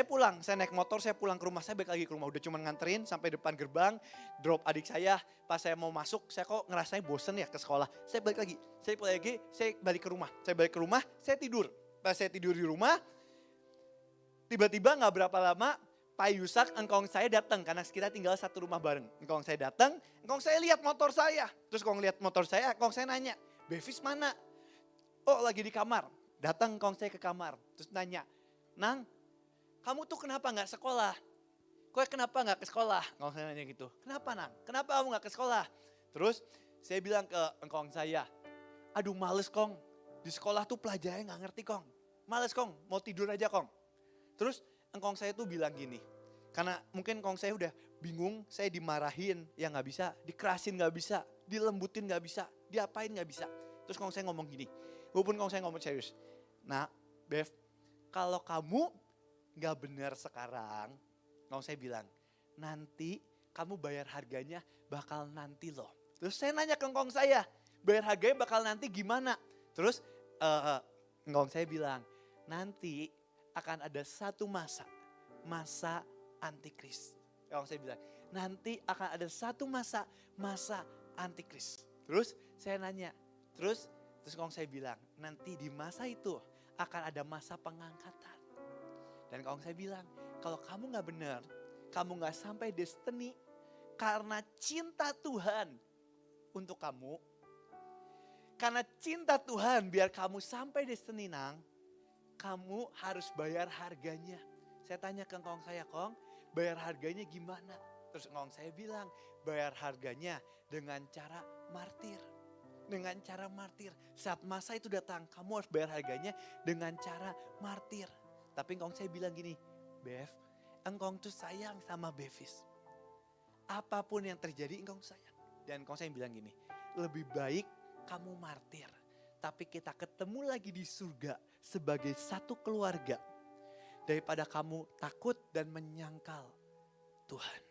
pulang. Saya naik motor, saya pulang ke rumah, saya balik lagi ke rumah. Udah cuma nganterin sampai depan gerbang, drop adik saya. Pas saya mau masuk, saya kok ngerasanya bosen ya ke sekolah. Saya balik lagi, saya balik ke rumah. Saya tidur. Pas saya tidur di rumah, tiba-tiba gak berapa lama, Pak Yusak, engkong saya datang karena kita tinggal satu rumah bareng. Engkong saya datang, engkong saya lihat motor saya. Terus engkong lihat motor saya, engkong saya nanya, Bevis mana? Oh lagi di kamar. Datang engkong saya ke kamar, terus nanya, Nang, kamu tuh kenapa gak sekolah? Kok kenapa gak ke sekolah? Engkong saya nanya gitu, kenapa Nang? Kenapa kamu gak ke sekolah? Terus saya bilang ke engkong saya, aduh males Kong, di sekolah tuh pelajarannya gak ngerti Kong. Males Kong, mau tidur aja Kong. Terus engkong saya tuh bilang gini, karena mungkin engkong saya udah bingung, saya dimarahin, ya gak bisa, dikerasin gak bisa, dilembutin gak bisa, diapain gak bisa. Terus engkong saya ngomong gini, walaupun engkong saya ngomong serius, nah Bev, kalau kamu gak benar sekarang, engkong saya bilang, nanti kamu bayar harganya bakal nanti loh. Terus saya nanya ke engkong saya, bayar harganya bakal nanti gimana? Terus engkong saya bilang, nanti akan ada satu masa antikris. Engkong saya bilang, nanti akan ada satu masa antikris. Terus saya nanya, terus engkong saya bilang, nanti di masa itu akan ada masa pengangkatan. Dan engkong saya bilang, kalau kamu gak benar, kamu gak sampai destiny, karena cinta Tuhan untuk kamu, karena cinta Tuhan biar kamu sampai destiny Nang, kamu harus bayar harganya. Saya tanya ke engkong saya, Kong, bayar harganya gimana? Terus engkong saya bilang, bayar harganya dengan cara martir. Dengan cara martir. Saat masa itu datang, kamu harus bayar harganya dengan cara martir. Tapi engkong saya bilang gini, Bev, engkong tuh sayang sama Bevis. Apapun yang terjadi engkong sayang. Dan engkong saya bilang gini, lebih baik kamu martir. Tapi kita ketemu lagi di surga sebagai satu keluarga. Daripada kamu takut dan menyangkal Tuhan.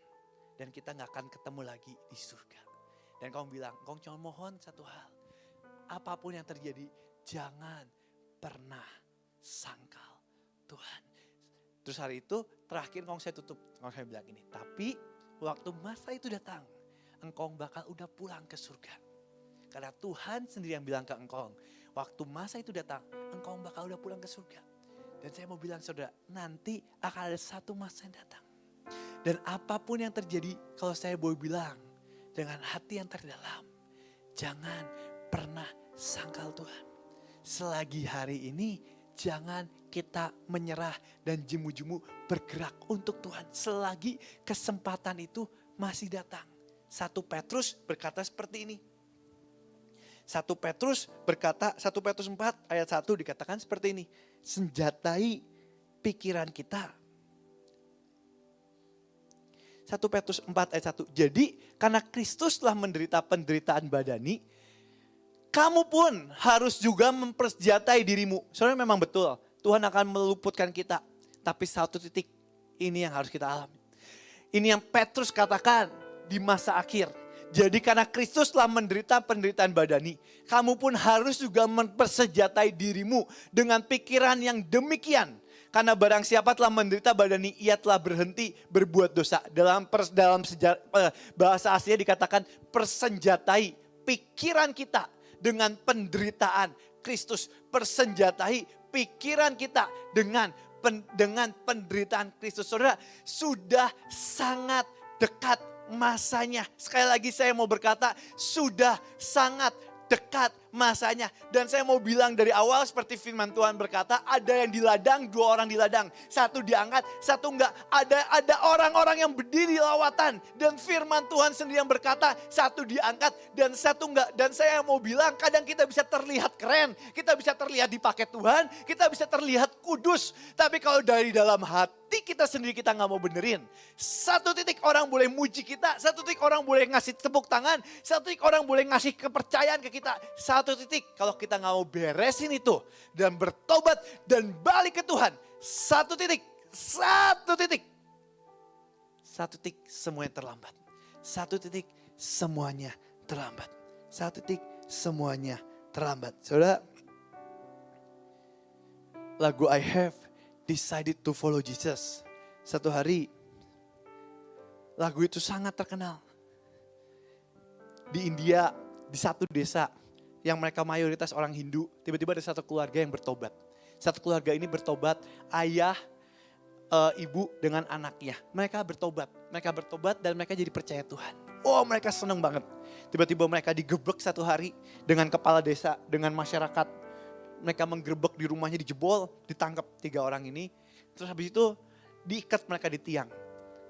Dan kita gak akan ketemu lagi di surga. Dan kamu bilang, engkau cuma mohon satu hal. Apapun yang terjadi, jangan pernah sangkal Tuhan. Terus hari itu terakhir engkau saya tutup. Engkau saya bilang gini, tapi waktu masa itu datang, engkau bakal udah pulang ke surga. Karena Tuhan sendiri yang bilang ke engkau, waktu masa itu datang, engkau bakal udah pulang ke surga. Dan saya mau bilang saudara, nanti akan ada satu masa yang datang. Dan apapun yang terjadi, kalau saya boleh bilang, dengan hati yang terdalam, jangan pernah sangkal Tuhan. selagi hari ini jangan kita menyerah dan jemu-jemu bergerak untuk Tuhan. Selagi kesempatan itu masih datang. 1 Petrus berkata seperti ini. 1 Petrus 4 ayat 1 dikatakan seperti ini. Senjatai pikiran kita. 1 Petrus 4 ayat 1. Jadi karena Kristus telah menderita penderitaan badani, kamu pun harus juga mempersenjatai dirimu. Soalnya memang betul, Tuhan akan meluputkan kita. Tapi satu titik ini yang harus kita alami. Ini yang Petrus katakan di masa akhir. Jadi karena Kristus telah menderita penderitaan badani, kamu pun harus juga mempersenjatai dirimu dengan pikiran yang demikian. Karena barang siapa telah menderita badani, ia telah berhenti berbuat dosa. Dalam bahasa aslinya dikatakan persenjatai pikiran kita dengan penderitaan Kristus. Persenjatai pikiran kita dengan penderitaan Kristus. Saudara, sudah sangat dekat masanya. Sekali lagi saya mau berkata, sudah sangat dekat masanya. Dan saya mau bilang dari awal seperti firman Tuhan berkata, ada yang di ladang, 2 orang di ladang. 1 diangkat, 1 enggak. Ada orang-orang yang berdiri lawatan. Dan firman Tuhan sendiri yang berkata, 1 diangkat dan 1 enggak. Dan saya mau bilang, kadang kita bisa terlihat keren. Kita bisa terlihat dipakai Tuhan. Kita bisa terlihat kudus. Tapi kalau dari dalam hati kita sendiri kita nggak mau benerin. 1 titik orang boleh muji kita. 1 titik orang boleh ngasih tepuk tangan. 1 titik orang boleh ngasih kepercayaan ke kita. 1 titik kalau kita nggak mau beresin itu. Dan bertobat dan balik ke Tuhan. 1 titik. 1 titik. 1 titik semuanya terlambat. 1 titik semuanya terlambat. 1 titik semuanya terlambat. Saudara, lagu I Have Decided to Follow Jesus. Satu hari lagu itu sangat terkenal. Di India, di satu desa yang mereka mayoritas orang Hindu, tiba-tiba ada satu keluarga yang bertobat. Satu keluarga ini bertobat, ayah, ibu dengan anaknya. Mereka bertobat dan mereka jadi percaya Tuhan. Oh, mereka senang banget. Tiba-tiba mereka digebek satu hari dengan kepala desa, dengan masyarakat. Mereka menggerebek di rumahnya, dijebol, ditangkap 3 orang ini. Terus habis itu diikat mereka di tiang.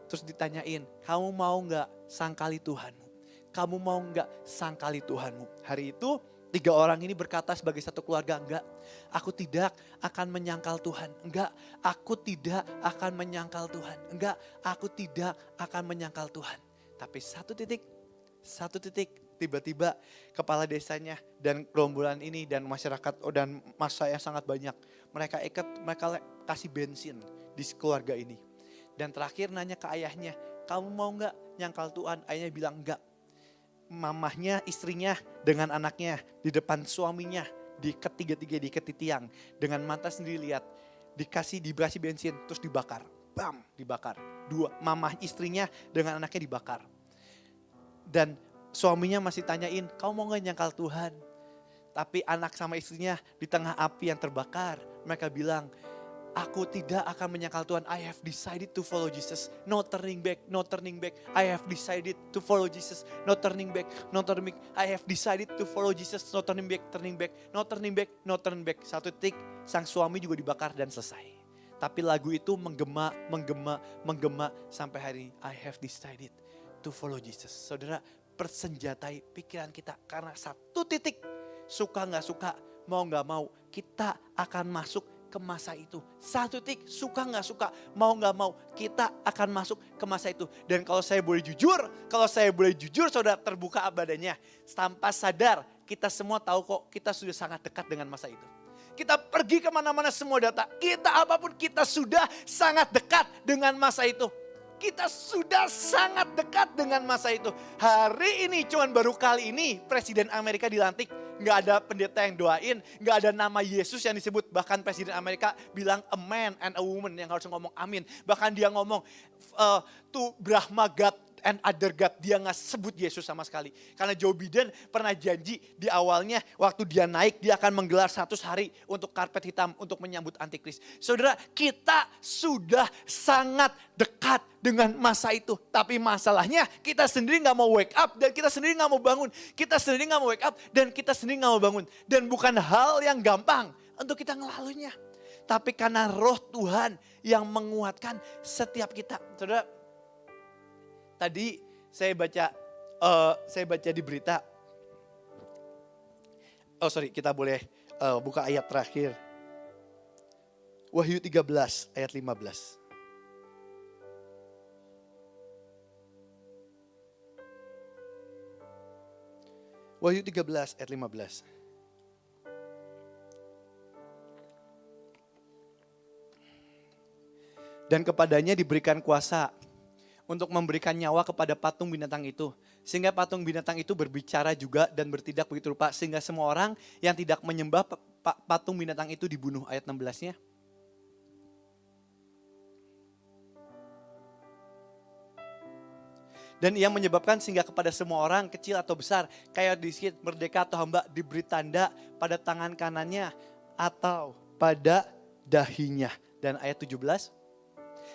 Terus ditanyain, kamu mau gak sangkali Tuhanmu? Kamu mau gak sangkali Tuhanmu? Hari itu 3 orang ini berkata sebagai satu keluarga, enggak, aku tidak akan menyangkal Tuhan. Enggak, aku tidak akan menyangkal Tuhan. Enggak, aku tidak akan menyangkal Tuhan. Tapi satu titik, tiba-tiba kepala desanya dan gerombolan ini dan masyarakat dan massa yang sangat banyak. Mereka kasih bensin di keluarga ini. Dan terakhir nanya ke ayahnya, kamu mau gak nyangkal Tuhan? Ayahnya bilang enggak. Mamahnya, istrinya dengan anaknya di depan suaminya diikat diikat di tiang. Dengan mata sendiri lihat, diberi bensin terus dibakar. Bam, dibakar. 2, mamah istrinya dengan anaknya dibakar. Dan suaminya masih tanyain, kamu mau gak nyangkal Tuhan? Tapi anak sama istrinya di tengah api yang terbakar. Mereka bilang, aku tidak akan menyangkal Tuhan. I have decided to follow Jesus. No turning back, no turning back. I have decided to follow Jesus. No turning back, no turning back. I have decided to follow Jesus. No turning back, turning back. No turning back, no turning back. 1 titik, sang suami juga dibakar dan selesai. Tapi lagu itu menggema sampai hari ini. I have decided to follow Jesus. Saudara, persenjatai pikiran kita. Karena 1 titik, suka gak suka, mau gak mau, kita akan masuk ke masa itu. 1 titik, suka gak suka, mau gak mau, kita akan masuk ke masa itu. Dan kalau saya boleh jujur, saudara, terbuka badannya. Tanpa sadar, kita semua tahu kok kita sudah sangat dekat dengan masa itu. Kita pergi kemana-mana semua data, kita apapun, kita sudah sangat dekat dengan masa itu. Kita sudah sangat dekat dengan masa itu. Hari ini, cuman baru kali ini Presiden Amerika dilantik. Gak ada pendeta yang doain, gak ada nama Yesus yang disebut. Bahkan Presiden Amerika bilang a man and a woman yang harus ngomong amin. Bahkan dia ngomong to Brahma God and other God. Dia nggak sebut Yesus sama sekali. Karena Joe Biden pernah janji di awalnya waktu dia naik dia akan menggelar 100 hari untuk karpet hitam untuk menyambut antikris. Saudara, kita sudah sangat dekat dengan masa itu. Tapi masalahnya kita sendiri nggak mau wake up dan kita sendiri nggak mau bangun. Kita sendiri nggak mau wake up dan kita sendiri nggak mau bangun. Dan bukan hal yang gampang untuk kita ngelaluinya. Tapi karena roh Tuhan yang menguatkan setiap kita. Saudara, tadi saya baca di berita. Kita boleh buka ayat terakhir. Wahyu 13 ayat 15. Wahyu 13 ayat 15. Dan kepadanya diberikan kuasa untuk memberikan nyawa kepada patung binatang itu. Sehingga patung binatang itu berbicara juga dan bertindak begitu rupa. Sehingga semua orang yang tidak menyembah patung binatang itu dibunuh. Ayat 16-nya. Dan ia menyebabkan sehingga kepada semua orang kecil atau besar. Kayak disikit merdeka atau hamba diberi tanda pada tangan kanannya atau pada dahinya. Dan ayat 17.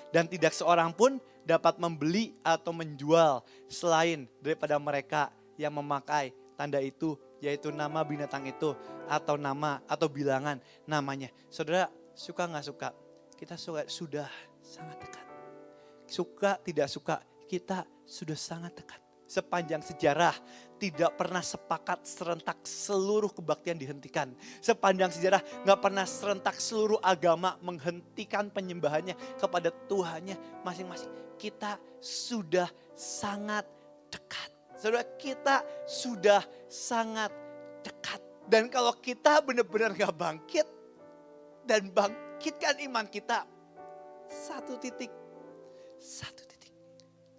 Dan tidak seorang pun dapat membeli atau menjual selain daripada mereka yang memakai tanda itu, yaitu nama binatang itu atau nama atau bilangan namanya. Saudara, suka nggak suka? Kita sudah sangat dekat. Suka tidak suka, kita sudah sangat dekat. Sepanjang sejarah tidak pernah sepakat serentak seluruh kebaktian dihentikan. Sepanjang sejarah gak pernah serentak seluruh agama menghentikan penyembahannya kepada Tuhannya masing-masing. Kita sudah sangat dekat. Saudara, kita sudah sangat dekat. Dan kalau kita benar-benar gak bangkit dan bangkitkan iman kita, satu titik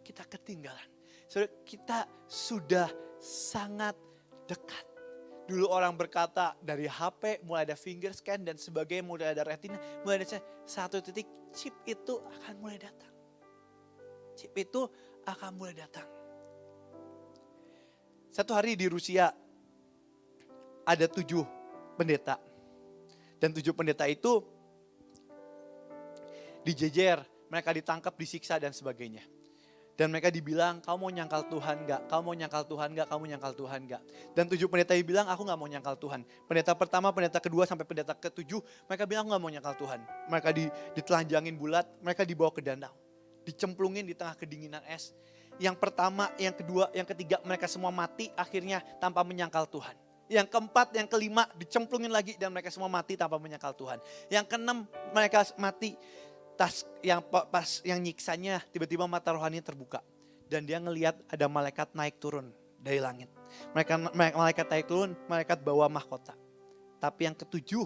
kita ketinggalan. Saudara, kita sudah sangat dekat. Dulu orang berkata dari HP mulai ada finger scan dan sebagainya, mulai ada retina, mulai ada satu titik chip itu akan mulai datang. Chip itu akan mulai datang. Satu hari di Rusia ada 7 pendeta. Dan 7 pendeta itu dijejer, mereka ditangkap, disiksa dan sebagainya. Dan mereka dibilang, kamu mau nyangkal Tuhan gak? Kamu mau nyangkal Tuhan gak? Kamu nyangkal Tuhan gak? Dan 7 pendeta bilang, aku gak mau nyangkal Tuhan. Pendeta pertama, pendeta kedua, sampai pendeta ke-7, mereka bilang, aku gak mau nyangkal Tuhan. Mereka ditelanjangin bulat, mereka dibawa ke danau. Dicemplungin di tengah kedinginan es. Yang pertama, yang kedua, yang ketiga, mereka semua mati akhirnya tanpa menyangkal Tuhan. Yang keempat, yang kelima, dicemplungin lagi dan mereka semua mati tanpa menyangkal Tuhan. Yang keenam, mereka mati. Pas yang nyiksanya tiba-tiba mata rohani terbuka. Dan dia ngelihat ada malaikat naik turun dari langit. Malaikat naik turun, malaikat bawa mahkota. Tapi yang ke-7,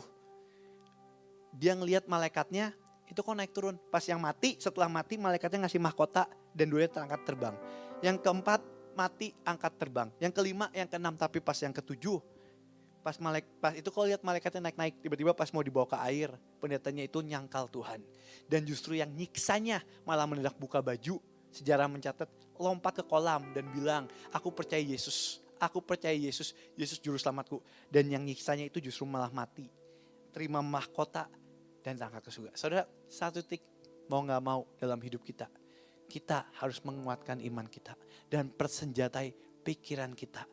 dia ngelihat malaikatnya itu kok naik turun. Pas yang mati, setelah mati malaikatnya ngasih mahkota dan duanya terangkat terbang. Yang keempat mati angkat terbang. Yang kelima, yang keenam, tapi pas yang ke-7, pas itu kalau lihat malaikatnya naik-naik, tiba-tiba pas mau dibawa ke air, pendetanya itu nyangkal Tuhan. Dan justru yang nyiksanya malah mendadak buka baju, sejarah mencatat, lompat ke kolam dan bilang, aku percaya Yesus, Yesus juru selamatku. Dan yang nyiksanya itu justru malah mati, terima mahkota dan terangkat ke surga. Saudara, satu titik mau gak mau dalam hidup kita, kita harus menguatkan iman kita dan persenjatai pikiran kita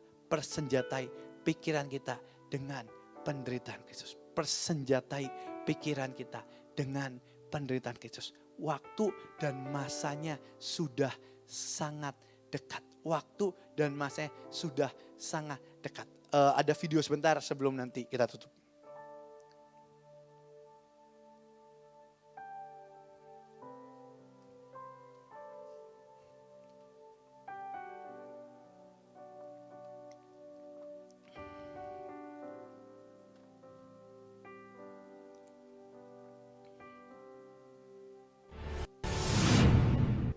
dengan penderitaan Kristus. Persenjatai pikiran kita dengan penderitaan Kristus. Waktu dan masanya sudah sangat dekat. Waktu dan masanya sudah sangat dekat. Ada video sebentar sebelum nanti kita tutup.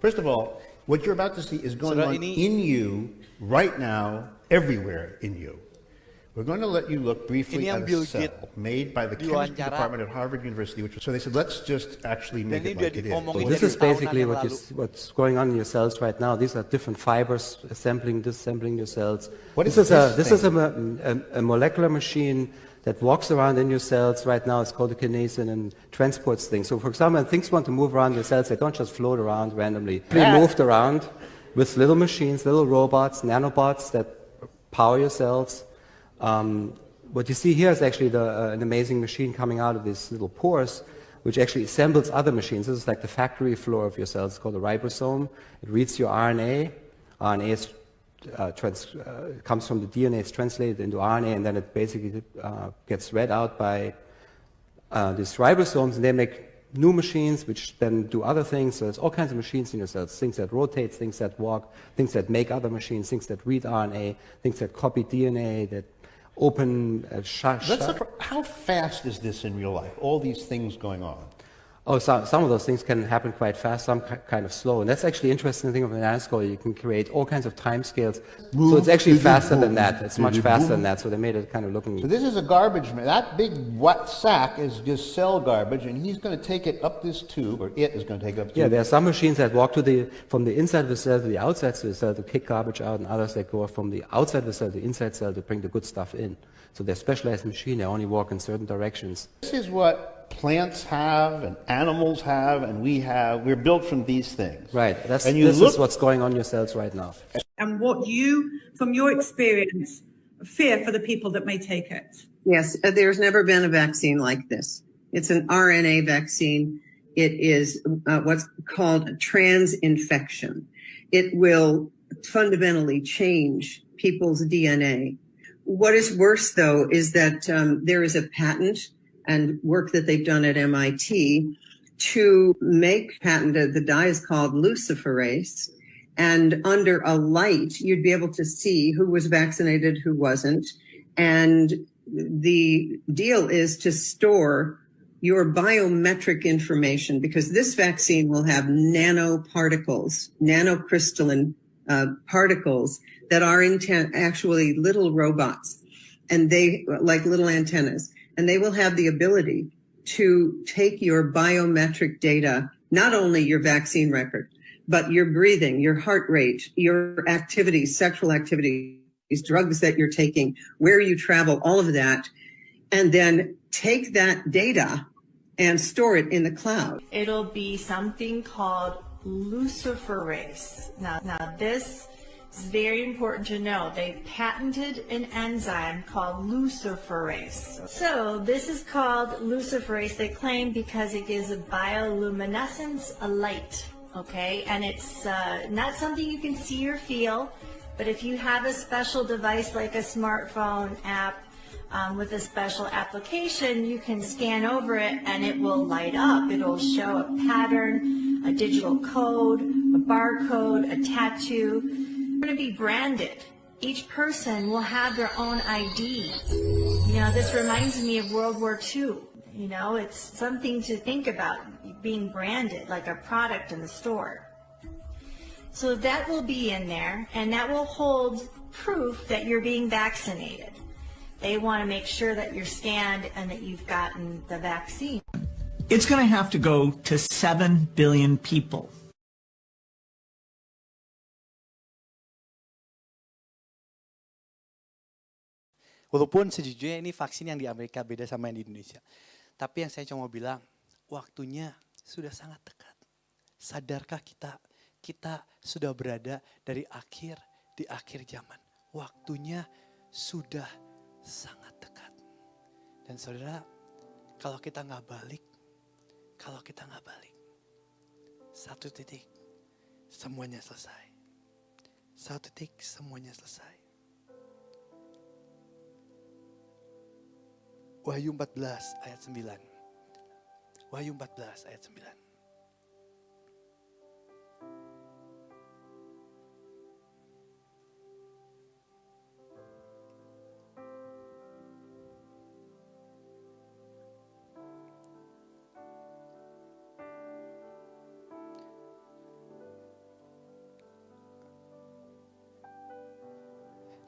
First of all, what you're about to see is going on in you right now, everywhere in you. We're going to let you look briefly Ini yang at a Bill cell Gates made by the chemistry diwawancara. department at Harvard University. So they said, let's just actually Dan make ini it udah like it is. diomongin This dari is tahunan basically yang what lalu. what's going on in your cells right now. These are different fibers assembling, disassembling your cells. What this is this this is thing? a molecular machine that walks around in your cells right now. It's called a kinesin and transports things. So for example, when things want to move around your cells, they don't just float around randomly. They're moved around with little machines, little robots, nanobots that power your cells. What you see here is actually an amazing machine coming out of these little pores, which actually assembles other machines. This is like the factory floor of your cells. It's called a ribosome. It reads your RNA. RNA is, comes from the DNA, it's translated into RNA, and then it basically gets read out by these ribosomes, and they make new machines which then do other things. So there's all kinds of machines in your cells, things that rotate, things that walk, things that make other machines, things that read RNA, things that copy DNA, that open, Let's look for, how fast is this in real life? All these things going on. Oh, some of those things can happen quite fast, some kind of slow. And that's actually interesting thing of a nanoscale. You can create all kinds of time scales. So it's actually faster than that. It's much faster than that. So they made it kind of looking... So this is a garbage man. That big wet sack is just cell garbage, and he's going to take it up this tube, or it is going to take it up the tube. Yeah, there are some machines that walk from the inside of the cell to the outside of the cell to kick garbage out, and others that go from the outside of the cell to the inside cell to bring the good stuff in. So they're specialized machines. They only walk in certain directions. This is what plants have and animals have and we have. We're built from these things. Right. This and is what's going on in your cells right now. And what you, from your experience, fear for the people that may take it. Yes, there's never been a vaccine like this. It's an RNA vaccine. It is what's called a transinfection. It will fundamentally change people's DNA. What is worse, though, is that there is a patent and work that they've done at MIT to make patented, the dye is called luciferase, and under a light, you'd be able to see who was vaccinated, who wasn't. And the deal is to store your biometric information, because this vaccine will have nanoparticles, nanocrystalline particles that are actually little robots, and they like little antennas. And they will have the ability to take your biometric data, not only your vaccine record, but your breathing, your heart rate, your activities, sexual activities, drugs that you're taking, where you travel, all of that, and then take that data and store it in the cloud. It'll be something called luciferase. Now this is very important to know. They patented an enzyme called luciferase. So this is called luciferase, they claim, because it gives a bioluminescence, a light, okay? And it's not something you can see or feel, but if you have a special device like a smartphone app with a special application, you can scan over it and it will light up. It'll show a pattern, a digital code, a barcode, a tattoo. Going to be branded. Each person will have their own ID. You know, this reminds me of World War II. You know, it's something to think about, being branded like a product in the store. So that will be in there, and that will hold proof that you're being vaccinated. They want to make sure that you're scanned and that you've gotten the vaccine. It's going to have to go to 7 billion people. Walaupun sejujurnya ini vaksin yang di Amerika beda sama yang di Indonesia. Tapi yang saya cuma bilang, waktunya sudah sangat dekat. Sadarkah kita sudah berada di akhir zaman. Waktunya sudah sangat dekat. Dan saudara, kalau kita nggak balik, satu titik, semuanya selesai. Satu titik, semuanya selesai. Wahyu 14 ayat 9. Wahyu 14 ayat 9.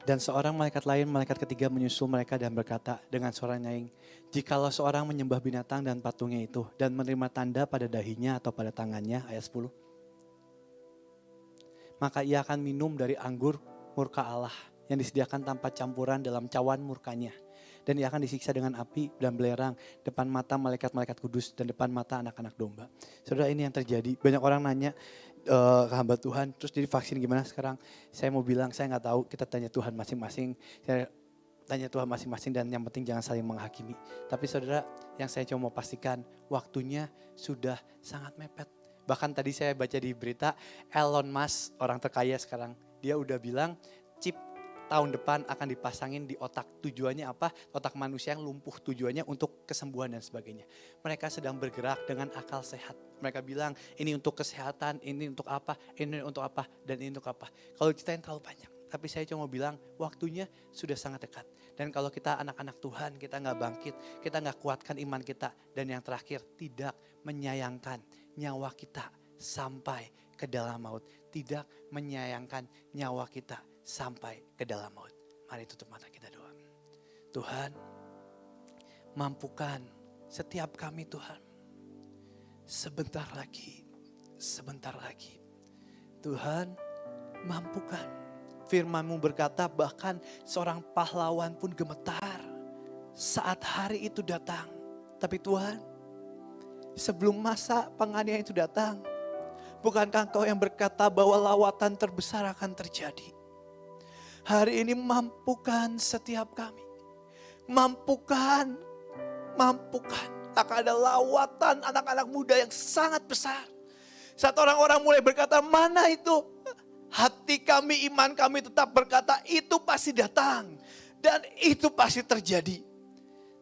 Dan seorang malaikat lain, malaikat ketiga menyusul mereka dan berkata dengan suara nyaring, jikalau seorang menyembah binatang dan patungnya itu dan menerima tanda pada dahinya atau pada tangannya, ayat 10. Maka ia akan minum dari anggur murka Allah yang disediakan tanpa campuran dalam cawan murkanya. Dan ia akan disiksa dengan api dan belerang depan mata malaikat-malaikat kudus dan depan mata anak-anak domba. Saudara, ini yang terjadi. Banyak orang nanya ke hamba Tuhan, terus jadi vaksin gimana sekarang? Saya mau bilang, saya nggak tahu, kita tanya Tuhan masing-masing. Saya tanya Tuhan masing-masing dan yang penting jangan saling menghakimi. Tapi saudara, yang saya cuma mau pastikan, waktunya sudah sangat mepet. Bahkan tadi saya baca di berita, Elon Musk, orang terkaya sekarang, dia udah bilang chip tahun depan akan dipasangin di otak. Tujuannya apa? Otak manusia yang lumpuh, tujuannya untuk kesembuhan dan sebagainya. Mereka sedang bergerak dengan akal sehat. Mereka bilang ini untuk kesehatan, ini untuk apa, ini untuk apa, dan ini untuk apa. Kalau kita yang terlalu panjang. Tapi saya cuma bilang waktunya sudah sangat dekat. Dan kalau kita anak-anak Tuhan, kita gak bangkit, kita gak kuatkan iman kita. Dan yang terakhir, tidak menyayangkan nyawa kita sampai ke dalam maut. Tidak menyayangkan nyawa kita sampai ke dalam maut. Mari tutup mata kita doa. Tuhan, mampukan setiap kami Tuhan. Sebentar lagi. Tuhan, mampukan. Firman-Mu berkata bahkan seorang pahlawan pun gemetar saat hari itu datang. Tapi Tuhan, sebelum masa penganiayaan itu datang, bukankah Engkau yang berkata bahwa lawatan terbesar akan terjadi? Hari ini mampukan setiap kami. Mampukan. Akan ada lawatan anak-anak muda yang sangat besar. Saat orang-orang mulai berkata, mana itu? Hati kami, iman kami tetap berkata, itu pasti datang. Dan itu pasti terjadi.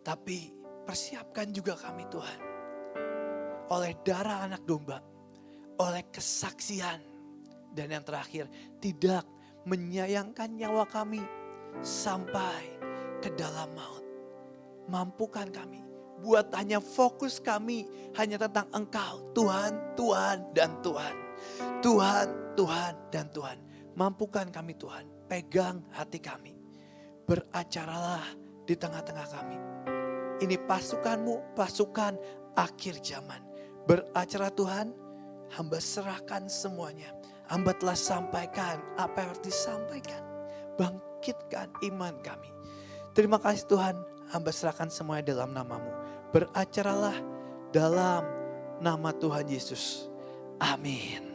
Tapi persiapkan juga kami Tuhan. Oleh darah anak domba. Oleh kesaksian. Dan yang terakhir, tidak menyayangkan nyawa kami sampai ke dalam maut. Mampukan kami. Buat hanya fokus kami hanya tentang Engkau. Tuhan, Tuhan, dan Tuhan. Tuhan, Tuhan, dan Tuhan. Mampukan kami Tuhan. Pegang hati kami. Beracaralah di tengah-tengah kami. Ini pasukan-Mu, pasukan akhir zaman. Beracara Tuhan, hamba serahkan semuanya. Hamba telah sampaikan apa yang harus disampaikan. Bangkitkan iman kami. Terima kasih Tuhan, hamba serahkan semuanya dalam nama-Mu. Beracaralah dalam nama Tuhan Yesus. Amin.